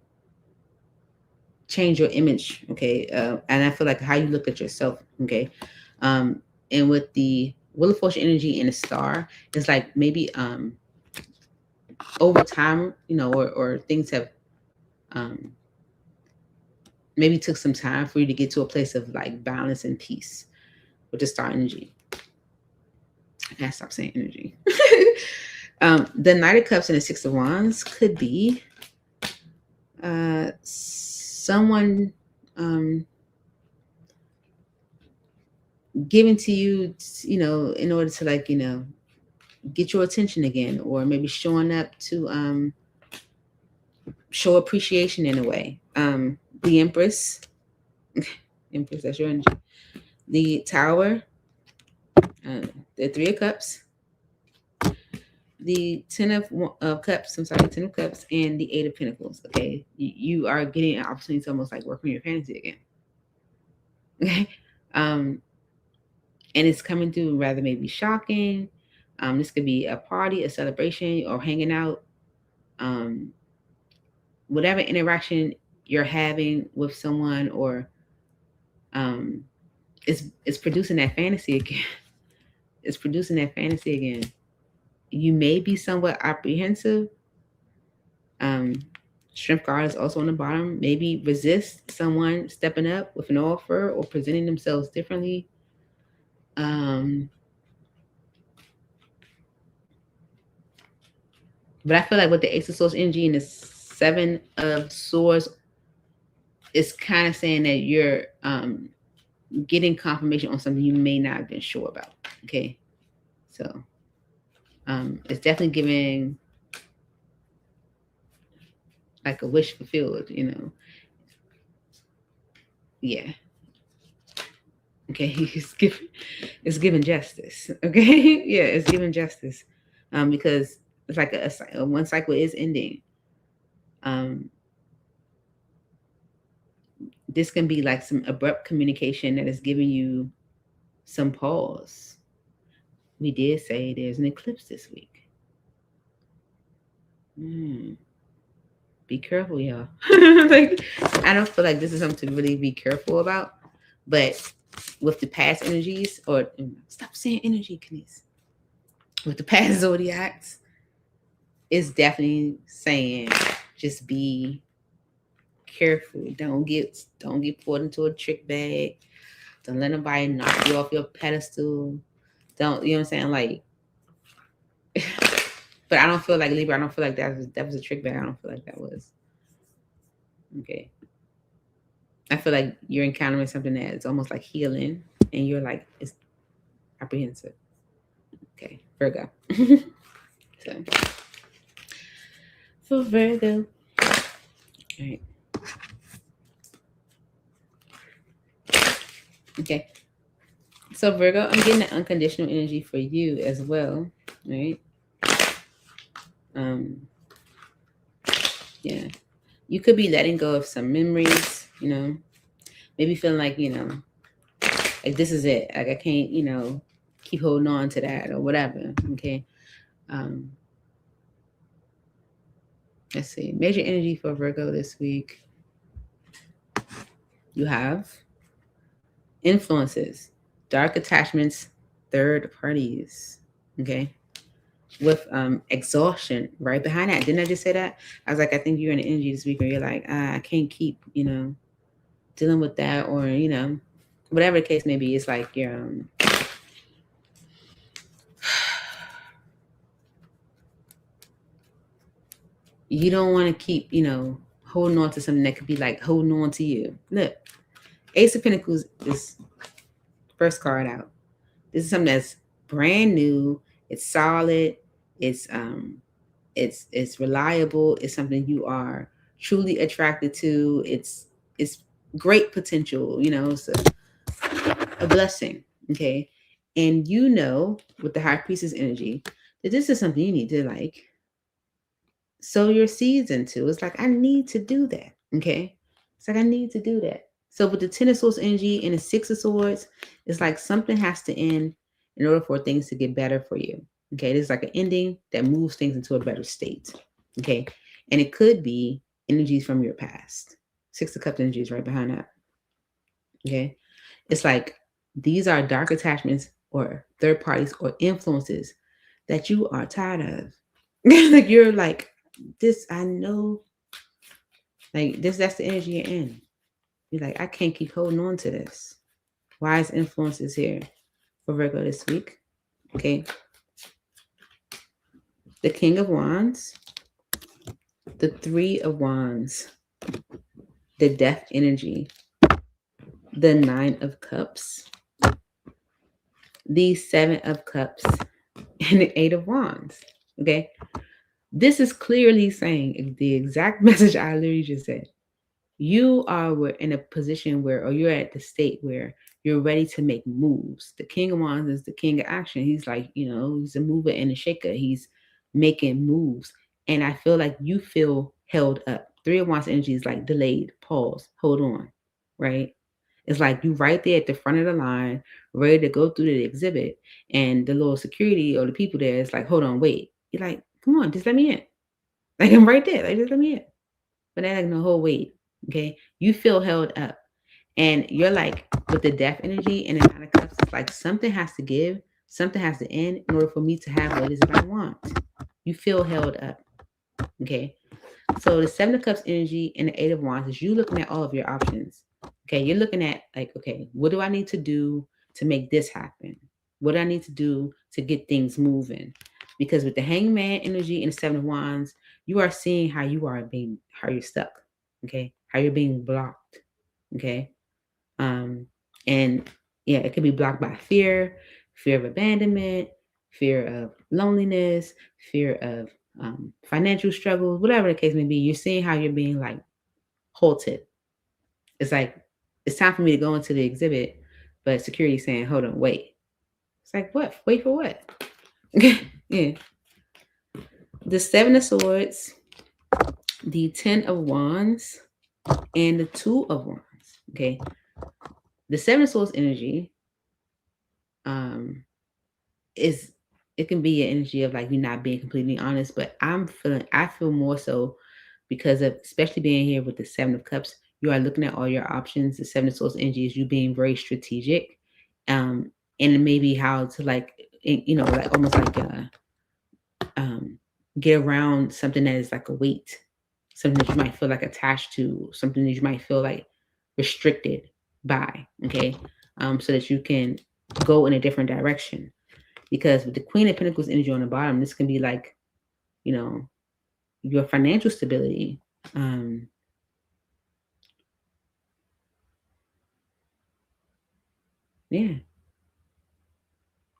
changed your image. Okay. And I feel like how you look at yourself. Okay. And with the Wheel of Fortune energy and a star, it's like maybe over time, or things have maybe took some time for you to get to a place of like balance and peace with the star energy. I gotta stop saying energy. The Knight of Cups and the Six of Wands could be someone giving to you, in order to like, get your attention again, or maybe showing up to show appreciation in a way. The Empress, that's your energy. The Tower, the Three of Cups, the Ten of Cups, Ten of Cups, and the Eight of Pentacles. Okay, you are getting an opportunity to almost like work on your fantasy again. Okay, and it's coming through rather maybe shocking. This could be a party, a celebration, or hanging out. Whatever interaction you're having with someone, or it's producing that fantasy again. It's producing that fantasy again. You may be somewhat apprehensive. Strength card is also on the bottom. Maybe resist someone stepping up with an offer or presenting themselves differently. But I feel like with the Ace of Swords energy and the Seven of Swords, it's kind of saying that you're getting confirmation on something you may not have been sure about. Okay, so it's definitely giving like a wish fulfilled. Yeah. Okay, it's giving justice. Okay, yeah, it's giving justice, because it's like a one cycle is ending. This can be like some abrupt communication that is giving you some pause. We did say there's an eclipse this week. Be careful, y'all. Like, I don't feel like this is something to really be careful about, but with the past energies, or stop saying energy, Kenise. With the past zodiacs, it's definitely saying just be careful. Don't get pulled into a trick bag. Don't let nobody knock you off your pedestal. Don't, you know what I'm saying? Like, but I don't feel like Libra. I don't feel like that was a trick bag. I don't feel like that was. Okay. I feel like you're encountering something that's almost like healing, and you're like, it's apprehensive. Okay, Virgo. So, for Virgo. All right. Okay. So Virgo, I'm getting the unconditional energy for you as well, right? Yeah. You could be letting go of some memories, maybe feeling like, like this is it. Like I can't, keep holding on to that or whatever. Okay. Let's see. Major energy for Virgo this week. You have influences, dark attachments, third parties. Okay. With exhaustion right behind that. Didn't I just say that? I was like, I think you're in the energy this week where you're like, I can't keep, dealing with that, or, whatever the case may be. It's like you're you don't want to keep, holding on to something that could be like holding on to you. Look, Ace of Pentacles is first card out. This is something that's brand new. It's solid. It's reliable. It's something you are truly attracted to. It's great potential. It's a blessing. Okay, and with the High Priestess energy that this is something you need to like sow your seeds into. It's like, I need to do that. Okay. It's like, I need to do that. So with the Ten of Swords energy and the Six of Swords, it's like something has to end in order for things to get better for you. Okay. This is like an ending that moves things into a better state. Okay. And it could be energies from your past. Six of Cups energy is right behind that. Okay. It's like these are dark attachments or third parties or influences that you are tired of. Like you're like, this, I know, like this, that's the energy you're in. You're like, I can't keep holding on to this. Wise influences here for Virgo this week. Okay. The King of Wands, the Three of Wands, the Death energy, the Nine of Cups, the Seven of Cups, and the Eight of Wands. Okay. This is clearly saying the exact message I literally just said. You are in a position where, or you're at the state where you're ready to make moves. The King of Wands is the king of action. He's like, he's a mover and a shaker. He's making moves. And I feel like you feel held up. Three of Wands energy is like delayed, pause, hold on, right? It's like you right there at the front of the line, ready to go through the exhibit. And the little security or the people there is like, hold on, wait. You're like, come on, just let me in. Like, I'm right there. Like, just let me in. But they're like, no, hold, wait. Okay. You feel held up. And you're like, with the death energy and the Nine of Cups, it's like something has to give, something has to end in order for me to have what it is that I want. You feel held up. Okay. So the Seven of Cups energy and the Eight of Wands is you looking at all of your options. Okay. You're looking at like, okay, what do I need to do to make this happen? What do I need to do to get things moving? Because with the Hangman energy and the Seven of Wands, you are seeing how you're stuck. Okay. How you're being blocked. Okay. And yeah, it could be blocked by fear of abandonment, fear of loneliness, fear of financial struggles, whatever the case may be. You're seeing how you're being like halted. It's like, it's time for me to go into the exhibit, but security saying, hold on, wait. It's like, what? Wait for what? Yeah. The Seven of Swords, the Ten of Wands, and the Two of Wands. Okay. The Seven of Swords energy is, it can be an energy of like you not being completely honest, but I feel more so because of, especially being here with the Seven of Cups, you are looking at all your options. The Seven of Swords energy is you being very strategic, and maybe how to like, like almost like get around something that is like a weight, something that you might feel like attached to, something that you might feel like restricted by. Okay, so that you can go in a different direction. Because with the Queen of Pentacles energy on the bottom, this can be like, your financial stability. Yeah.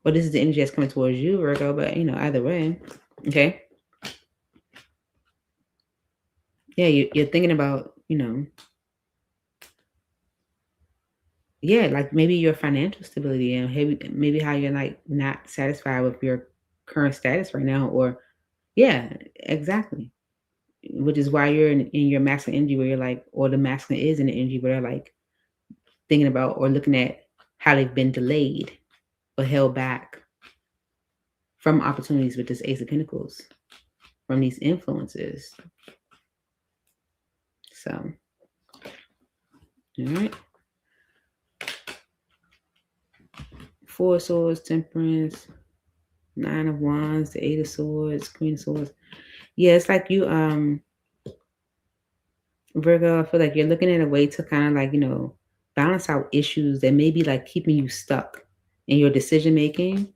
Well, this is the energy that's coming towards you, Virgo, but either way. Okay. Yeah, you're thinking about, yeah, like maybe your financial stability and maybe how you're like not satisfied with your current status right now, or yeah, exactly. Which is why you're in your masculine energy where you're like, or the masculine is in the energy where they're like thinking about or looking at how they've been delayed or held back from opportunities with this Ace of Pentacles, from these influences. So, all right. Four of Swords, Temperance, Nine of Wands, the Eight of Swords, Queen of Swords. Yeah, it's like you, Virgo, I feel like you're looking at a way to kind of like, balance out issues that may be like keeping you stuck in your decision making,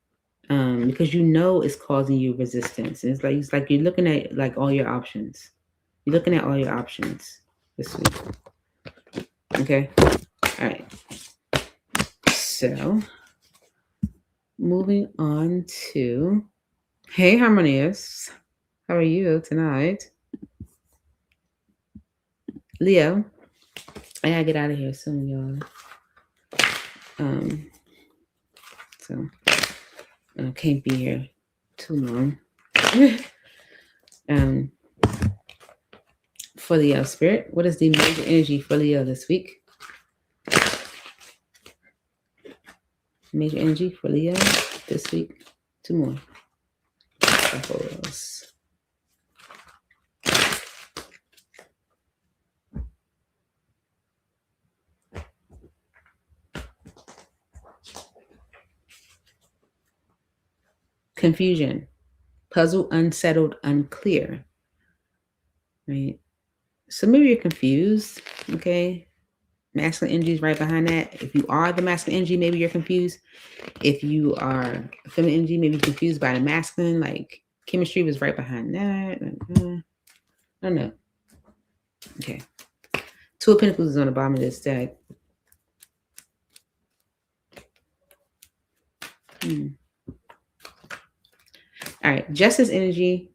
because it's causing you resistance. And it's like you're looking at like all your options. You're looking at all your options this week. Okay. All right. So moving on to, hey, Harmonious. How are you tonight? Leo. I gotta get out of here soon, y'all. So I can't be here too long. For Leo Spirit, what is the major energy for Leo this week? Major energy for Leo this week. Two more. Shuffles. Confusion. Puzzled, unsettled, unclear. Right? So maybe you're confused. Okay. Masculine energy is right behind that. If you are the masculine energy, maybe you're confused. If you are feminine energy, maybe you're confused by the masculine. Like chemistry was right behind that. I don't know. Okay. Two of Pentacles is on the bottom of this deck. All right. Justice energy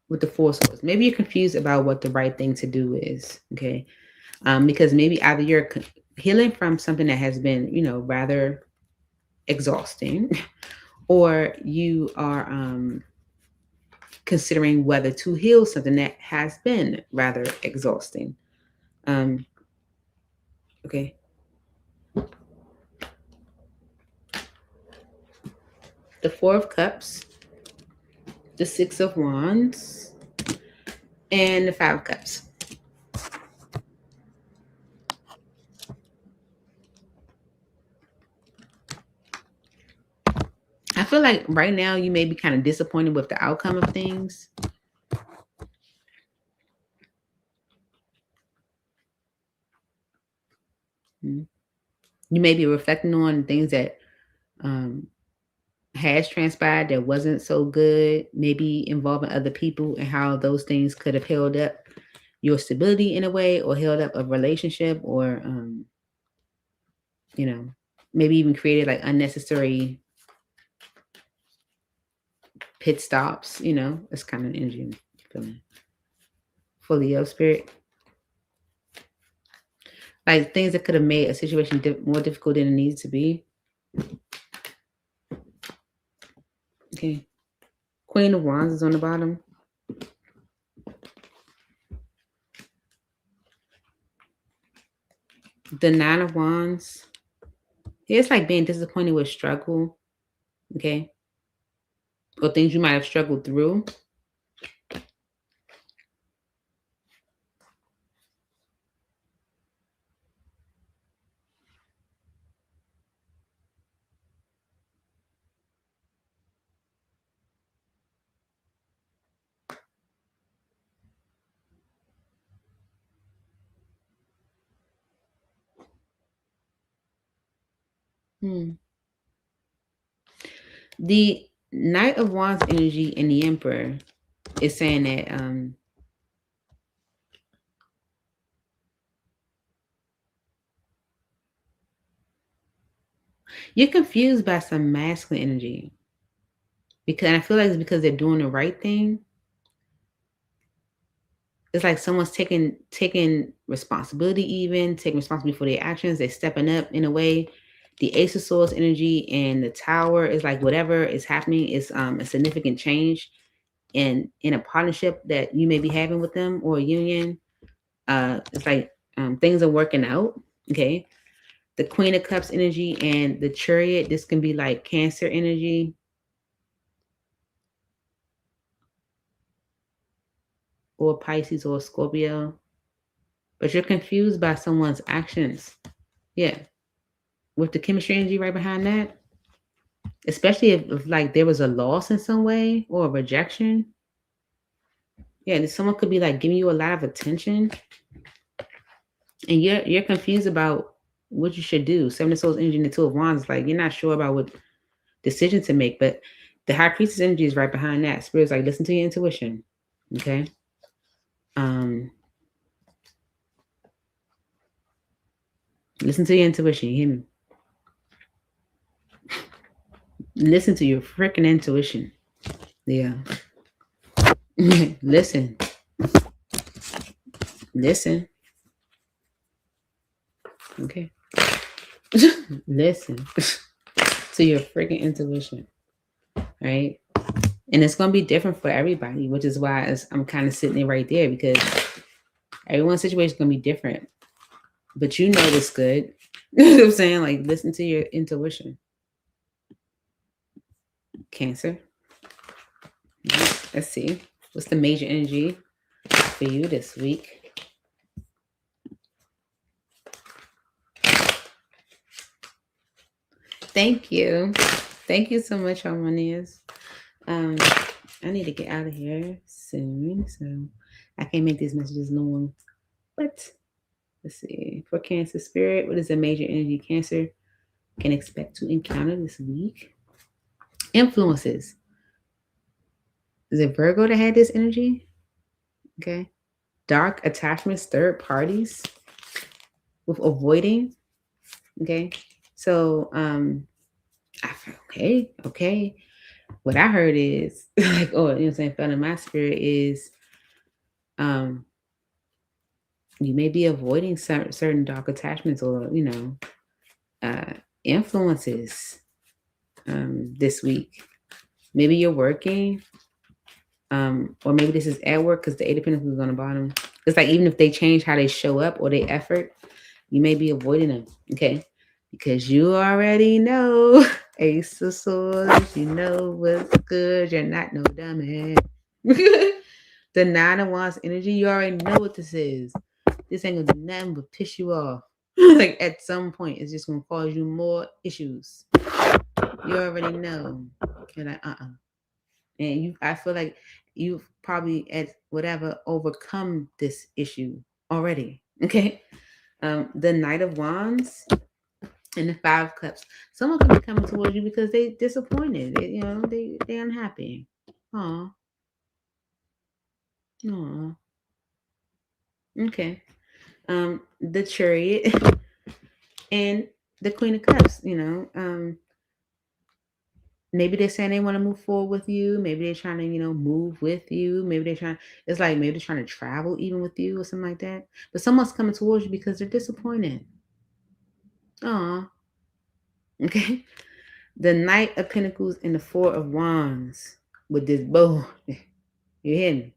with the Four Swords. Maybe you're confused about what the right thing to do is. Okay. Because maybe either you're healing from something that has been, rather exhausting, or you are considering whether to heal something that has been rather exhausting. Okay. The Four of Cups, the Six of Wands, and the Five of Cups. feel like right now you may be kind of disappointed with the outcome of things. You may be reflecting on things that has transpired that wasn't so good, maybe involving other people and how those things could have held up your stability in a way, or held up a relationship, or maybe even created like unnecessary pit stops. It's kind of an energy feeling for Leo spirit. Like things that could have made a situation more difficult than it needs to be. Okay. Queen of Wands is on the bottom. The Nine of Wands. It's like being disappointed with struggle. Okay. Or things you might have struggled through. The Knight of Wands energy and the Emperor is saying that you're confused by some masculine energy. Because I feel like it's because they're doing the right thing. It's like someone's taking responsibility, taking responsibility for their actions. They're stepping up in a way. The Ace of Swords energy and the Tower is like whatever is happening is a significant change in a partnership that you may be having with them, or a union. It's like things are working out. Okay. The Queen of Cups energy and the Chariot, this can be like Cancer energy. Or Pisces or Scorpio. But you're confused by someone's actions. Yeah. With the chemistry energy right behind that. Especially if like there was a loss in some way or a rejection. Yeah, someone could be like giving you a lot of attention. And you're confused about what you should do. Seven of Swords energy and the Two of Wands, like you're not sure about what decision to make. But the High Priestess energy is right behind that. Spirit's like, listen to your intuition. Okay. Listen to your intuition. You hear me? Listen to your freaking intuition. Yeah. Listen. Okay. Listen to your freaking intuition. Right? And it's going to be different for everybody, which is why I'm kind of sitting there right there, because everyone's situation is going to be different. But you know this good. You know what I'm saying? Like, listen to your intuition. Cancer. Let's see. What's the major energy for you this week? Thank you. Thank you so much, Harmonious. I need to get out of here soon, so I can't make these messages long. But let's see. For Cancer spirit, what is the major energy Cancer can expect to encounter this week? Influences. Is it Virgo that had this energy? Okay. Dark attachments, third parties with avoiding. Okay. So okay. What I heard is like, oh, you know what I'm saying, felt in my spirit is you may be avoiding certain dark attachments, or influences this week. Maybe you're working, or maybe this is at work, because the Eight of Pentacles is on the bottom. It's like even if they change how they show up or their effort, you may be avoiding them. Okay. Because you already know, Ace of Swords, you know what's good. You're not no dummy. The Nine of Wands energy, you already know what this is. This ain't gonna do nothing but piss you off. Like at some point, it's just gonna cause you more issues. You already know. You're like, and I feel like you've probably at whatever overcome this issue already. Okay. The Knight of Wands and the Five of Cups. Someone could be coming towards you because they disappointed. They unhappy. Aw. Aw. Okay. The Chariot and the Queen of Cups, maybe they're saying they want to move forward with you. Maybe they're trying to, move with you. Maybe maybe they're trying to travel even with you or something like that. But someone's coming towards you because they're disappointed. Aw. Okay. The Knight of Pentacles and the Four of Wands with this bow. You hear me?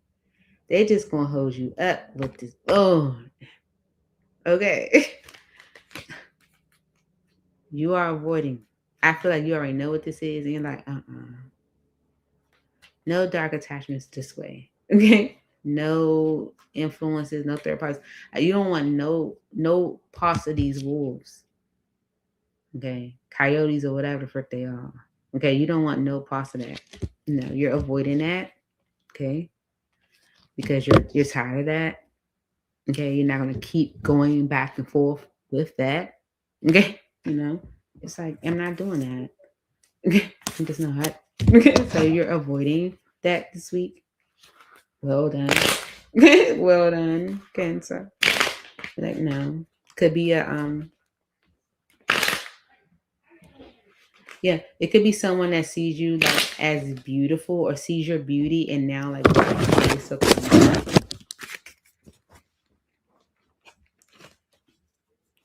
They just gonna hold you up with this bow. Okay. You are avoiding. I feel like you already know what this is, and you're like, no dark attachments this way. Okay. No influences, no third parties. You don't want no parts of these wolves. Okay. Coyotes or whatever the frick they are. Okay. You don't want no parts of that. No, you're avoiding that. Okay. Because you're tired of that. Okay. You're not going to keep going back and forth with that. Okay. It's like, I'm not doing that. Okay. I'm just not. Okay. So you're avoiding that this week. Well done. Well done, Cancer. Like, no. Could be it could be someone that sees you like as beautiful or sees your beauty and now like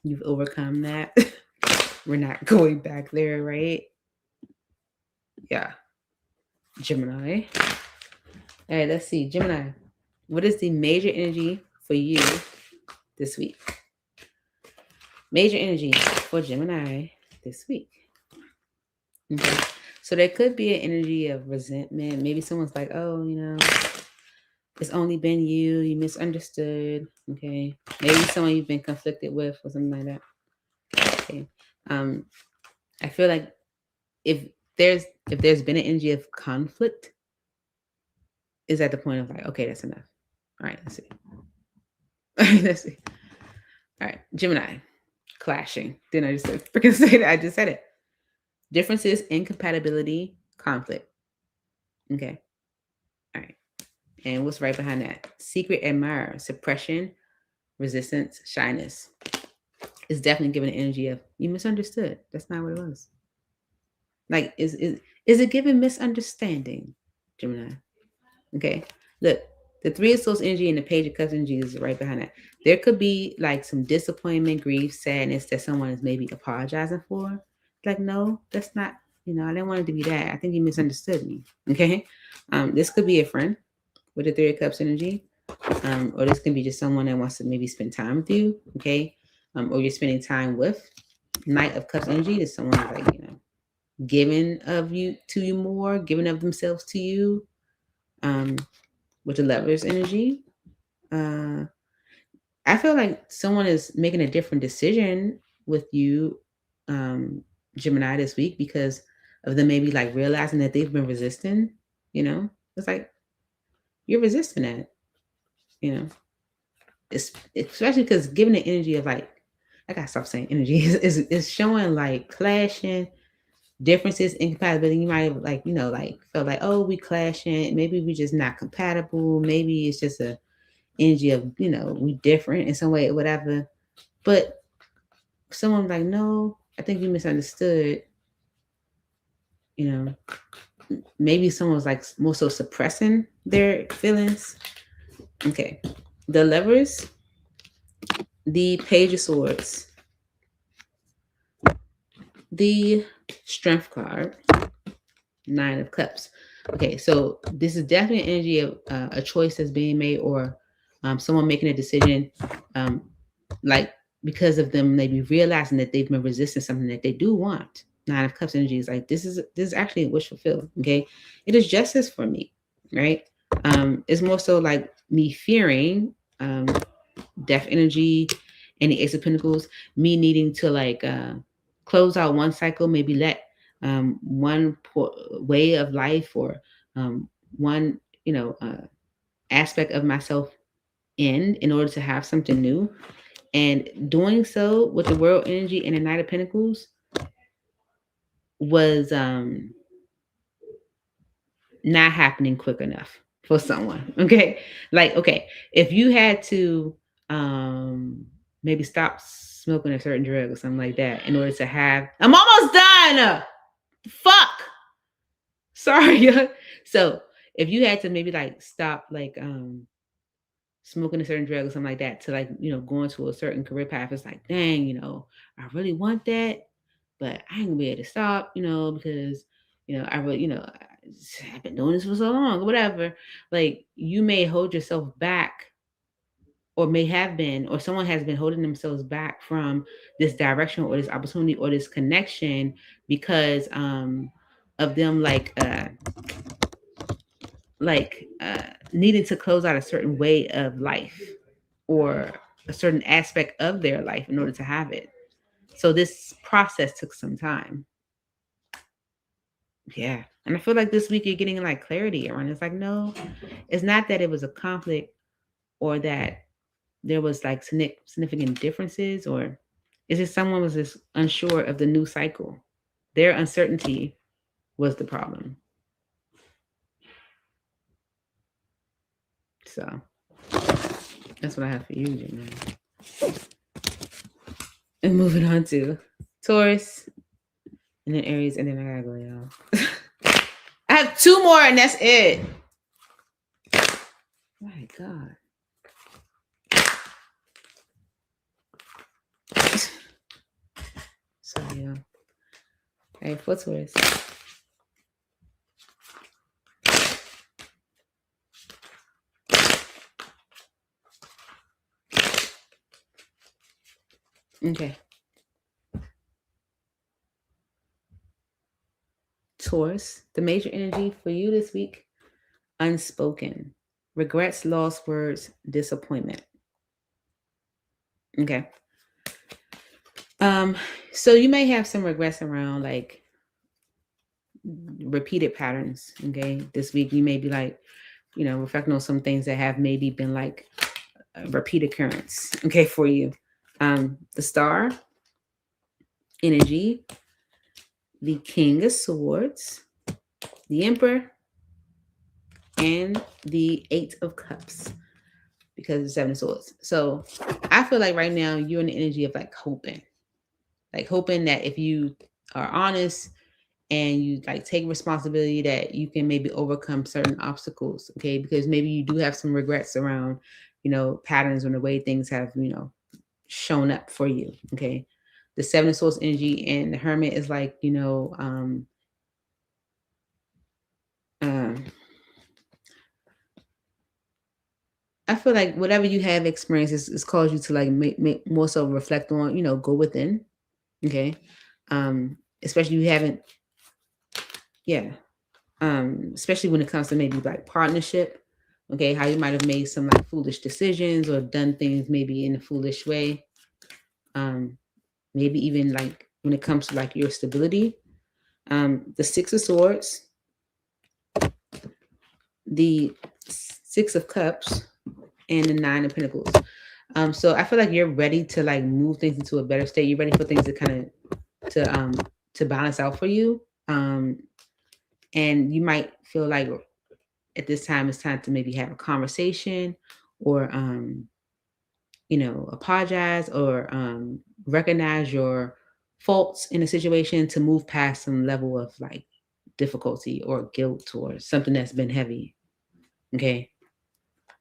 you've overcome that. We're not going back there, right? Yeah. Gemini. All right, let's see. Gemini. What is the major energy for you this week? Major energy for Gemini this week. Okay. So there could be an energy of resentment. Maybe someone's like, oh, it's only been you misunderstood. Okay. Maybe someone you've been conflicted with or something like that. Okay. I feel like if there's been an energy of conflict, is at the point of like, okay, that's enough. All right, let's see. Let's see. All right, Gemini, clashing. Didn't I just freaking say that? I just said it. Differences, incompatibility, conflict. Okay. All right. And what's right behind that? Secret admirer, suppression, resistance, shyness. It's definitely giving an energy of you misunderstood. That's not what it was. Like, is it giving misunderstanding, Gemini? Okay. Look, the Three of Swords energy and the Page of Cups energy is right behind that. There could be like some disappointment, grief, sadness that someone is maybe apologizing for. Like, no, that's not, I didn't want it to be that. I think you misunderstood me. Okay. This could be a friend with the Three of Cups energy. Or this can be just someone that wants to maybe spend time with you. Okay. Or you're spending time with. Knight of Cups energy is someone like, giving of you to you more, giving of themselves to you. With the Lovers energy, I feel like someone is making a different decision with you, Gemini, this week because of them maybe like realizing that they've been resisting. It's like you're resisting that. It's especially because given the energy of like, I gotta stop saying energy is showing like clashing. Differences, incompatibility. You might have like, felt like, oh, we clashing. Maybe we just not compatible. Maybe it's just a energy of, we different in some way, whatever. But someone's like, no, I think you misunderstood. Maybe someone was like more so suppressing their feelings. Okay. The Lovers, the Page of Swords, the Strength card, Nine of Cups. Okay, so this is definitely an energy of a choice that's being made or someone making a decision like because of them maybe realizing that they've been resisting something that they do want. Nine of Cups energy is like, this is actually a wish fulfilled. Okay, it is justice for me, right? It's more so like me fearing death energy and the Ace of Pentacles, me needing to like close out one cycle, maybe let one way of life or one, aspect of myself in order to have something new. And doing so with the world energy and the Knight of Pentacles was not happening quick enough for someone. Okay. Like, okay, if you had to maybe stop smoking a certain drug or something like that in order to have, I'm almost done. Fuck. Sorry. So if you had to maybe like stop like smoking a certain drug or something like that to like, go into a certain career path, it's like, dang, I really want that, but I ain't gonna be able to stop, because, I really, I've been doing this for so long or whatever. Like you may hold yourself back or may have been, or someone has been holding themselves back from this direction or this opportunity or this connection because of them needing to close out a certain way of life or a certain aspect of their life in order to have it. So this process took some time. Yeah. And I feel like this week you're getting like clarity around. It's like, no, it's not that it was a conflict or that there was like significant differences, or is it someone was just unsure of the new cycle? Their uncertainty was the problem. So that's what I have for you, Gemini. And moving on to Taurus and then Aries, and then I gotta go, y'all. I have 2 more and that's it. My God. So yeah. Hey, for Taurus. Okay. Taurus, the major energy for you this week, unspoken. Regrets, lost words, disappointment. Okay. So you may have some regrets around like repeated patterns. Okay. This week you may be like, reflecting on some things that have maybe been like a repeat occurrence. Okay, for you. The Star energy, the King of Swords, the Emperor, and the 8 of Cups, because of the 7 of Swords. So I feel like right now you're in the energy of like hoping that if you are honest and you like take responsibility, that you can maybe overcome certain obstacles. Okay, because maybe you do have some regrets around, patterns or the way things have, shown up for you. Okay, the 7 of Swords energy and the Hermit is like, I feel like whatever you have experienced is caused you to like make more so reflect on, go within. Okay. Especially you haven't, yeah. Especially when it comes to maybe like partnership. Okay, how you might have made some like foolish decisions or done things maybe in a foolish way. Maybe even like when it comes to like your stability. The 6 of Swords, the 6 of Cups, and the 9 of Pentacles. So I feel like you're ready to like move things into a better state. You're ready for things to kind of to balance out for you. And you might feel like at this time it's time to maybe have a conversation or apologize or recognize your faults in a situation to move past some level of like difficulty or guilt or something that's been heavy. Okay.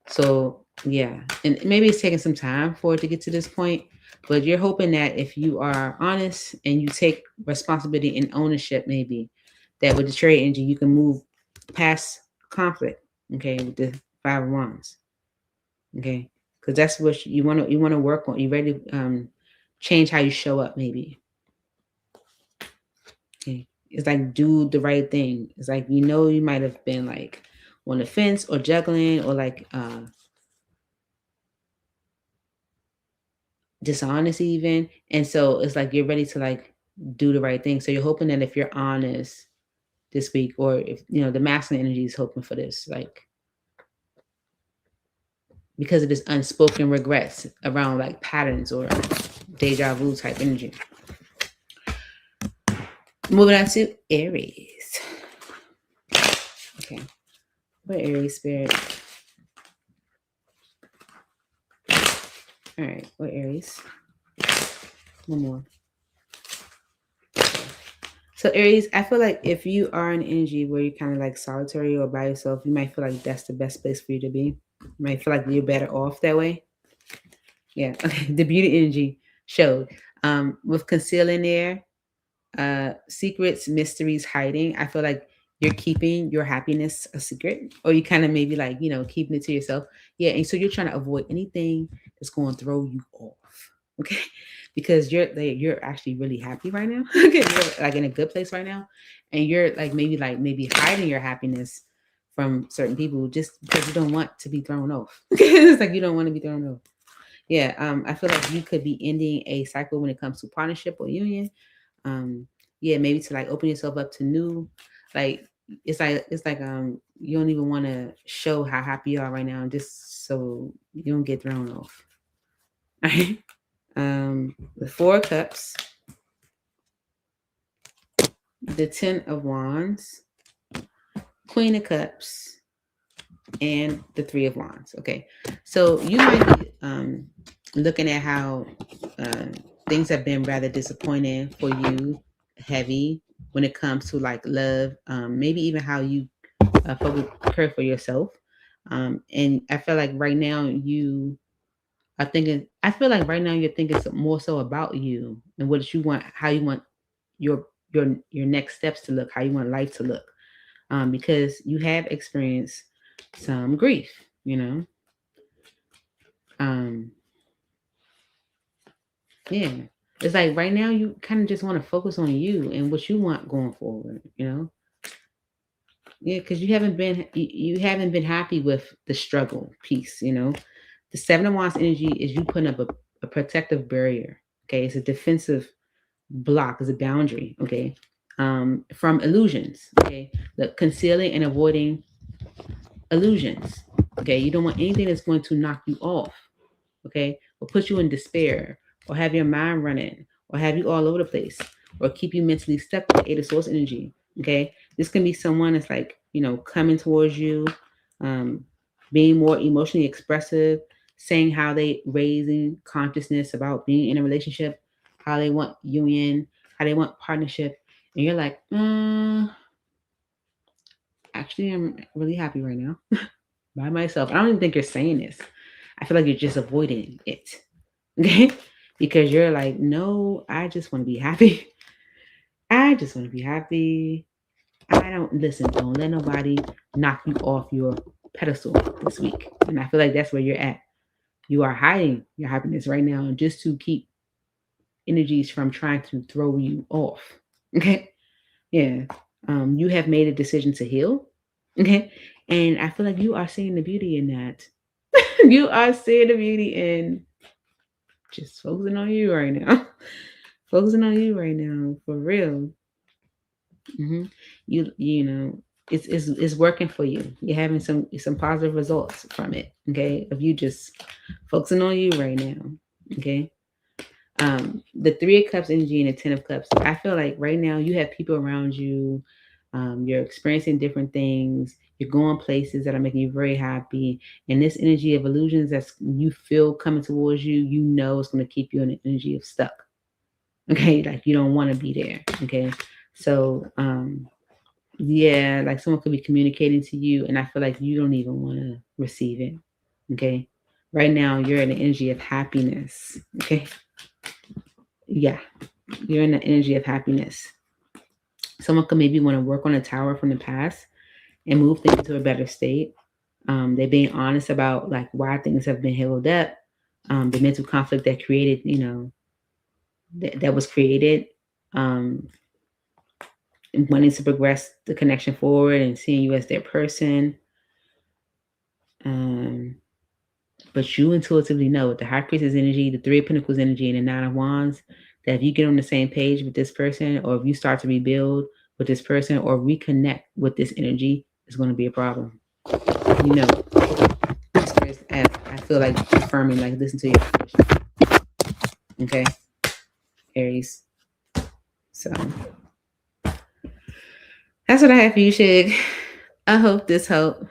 So yeah, and maybe it's taking some time for it to get to this point, but you're hoping that if you are honest and you take responsibility and ownership, maybe that with the trade energy, you can move past conflict. Okay, with the 5 of Wands. Okay, because that's what you want to work on. You ready to change how you show up, maybe. Okay, it's like do the right thing. It's like you might have been like on the fence or juggling or like dishonest even, and so it's like you're ready to like do the right thing. So you're hoping that if you're honest this week, or if, the masculine energy is hoping for this, like, because of this unspoken regrets around like patterns or deja vu type energy. Moving on to Aries. Okay. What Aries spirit? All right. What Aries? One more. So Aries, I feel like if you are in energy where you're kind of like solitary or by yourself, you might feel like that's the best place for you to be. You might feel like you're better off that way. Yeah. Okay. The beauty energy showed. With concealing there, secrets, mysteries, hiding. I feel like you're keeping your happiness a secret, or you kind of maybe like, keeping it to yourself. Yeah. And so you're trying to avoid anything that's going to throw you off. Okay. Because you're actually really happy right now. Okay. You're like in a good place right now. And you're like maybe hiding your happiness from certain people just because you don't want to be thrown off. It's like you don't want to be thrown off. Yeah. I feel like you could be ending a cycle when it comes to partnership or union. Yeah, maybe to like open yourself up to new, like it's like you don't even want to show how happy you are right now, just so you don't get thrown off. All right. The Four of Cups, the Ten of Wands, Queen of Cups, and the Three of Wands. Okay, so you might be looking at how things have been rather disappointing for you, heavy when it comes to like love, maybe even how you care for yourself. And I feel like right now you are thinking, I feel like right now you're thinking more so about you and what you want, how you want your your next steps to look, how you want life to look. Because you have experienced some grief, Um, yeah. It's like right now you kind of just want to focus on you and what you want going forward. Yeah, because you haven't been happy with the struggle piece. The Seven of Wands energy is you putting up a protective barrier. Okay, it's a defensive block, it's a boundary. Okay, from illusions. Okay, the concealing and avoiding illusions. Okay, you don't want anything that's going to knock you off. Okay, or put you in despair, or have your mind running, or have you all over the place, or keep you mentally stuck with the Eight of Swords energy. Okay, this can be someone that's like, coming towards you, um, being more emotionally expressive, saying how they raising consciousness about being in a relationship, how they want union, how they want partnership, and you're like, actually, I'm really happy right now by myself. I don't even think you're saying this. I feel like you're just avoiding it. Okay? Because you're like, no, I just want to be happy. I just want to be happy. I don't listen, don't let nobody knock you off your pedestal this week. And I feel like that's where you're at. You are hiding your happiness right now just to keep energies from trying to throw you off. Okay? Yeah. You have made a decision to heal. Okay. And I feel like you are seeing the beauty in that. You are seeing the beauty in just focusing on you right now. Focusing on you right now, for real. You know, it's working for you. You're having some positive results from it. Okay, of you just focusing on you right now. Okay. The Three of Cups energy and the Ten of Cups. I feel like right now you have people around you. You're experiencing different things. You're going places that are making you very happy. And this energy of illusions that you feel coming towards you, it's going to keep you in the energy of stuck. Okay, like you don't want to be there. Okay, so yeah, like someone could be communicating to you, and I feel like you don't even want to receive it. Okay, right now you're in the energy of happiness. Okay, yeah, you're in the energy of happiness. Someone could maybe want to work on a tower from the past and move things to a better state. They're being honest about like why things have been held up, the mental conflict that created, that was created, wanting to progress the connection forward and seeing you as their person. But you intuitively know with the High Priestess energy, the Three of Pentacles energy, and the Nine of Wands, that if you get on the same page with this person, or if you start to rebuild with this person or reconnect with this energy, it's going to be a problem. You know, I feel like affirming, like listen to your intuition. Okay, Aries. So that's what I have for you, Shig. I hope this helped.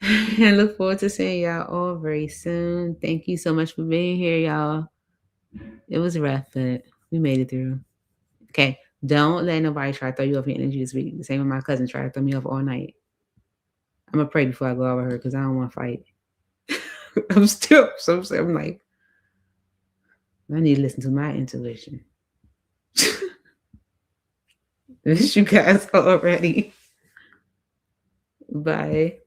I look forward to seeing y'all all very soon. Thank you so much for being here, y'all. It was rough, but we made it through. Okay, don't let nobody try to throw you off your energy this week. The same with my cousin tried to throw me off all night. I'm gonna pray before I go out with her because I don't want to fight. I'm like, I need to listen to my intuition. Miss you guys already. Bye.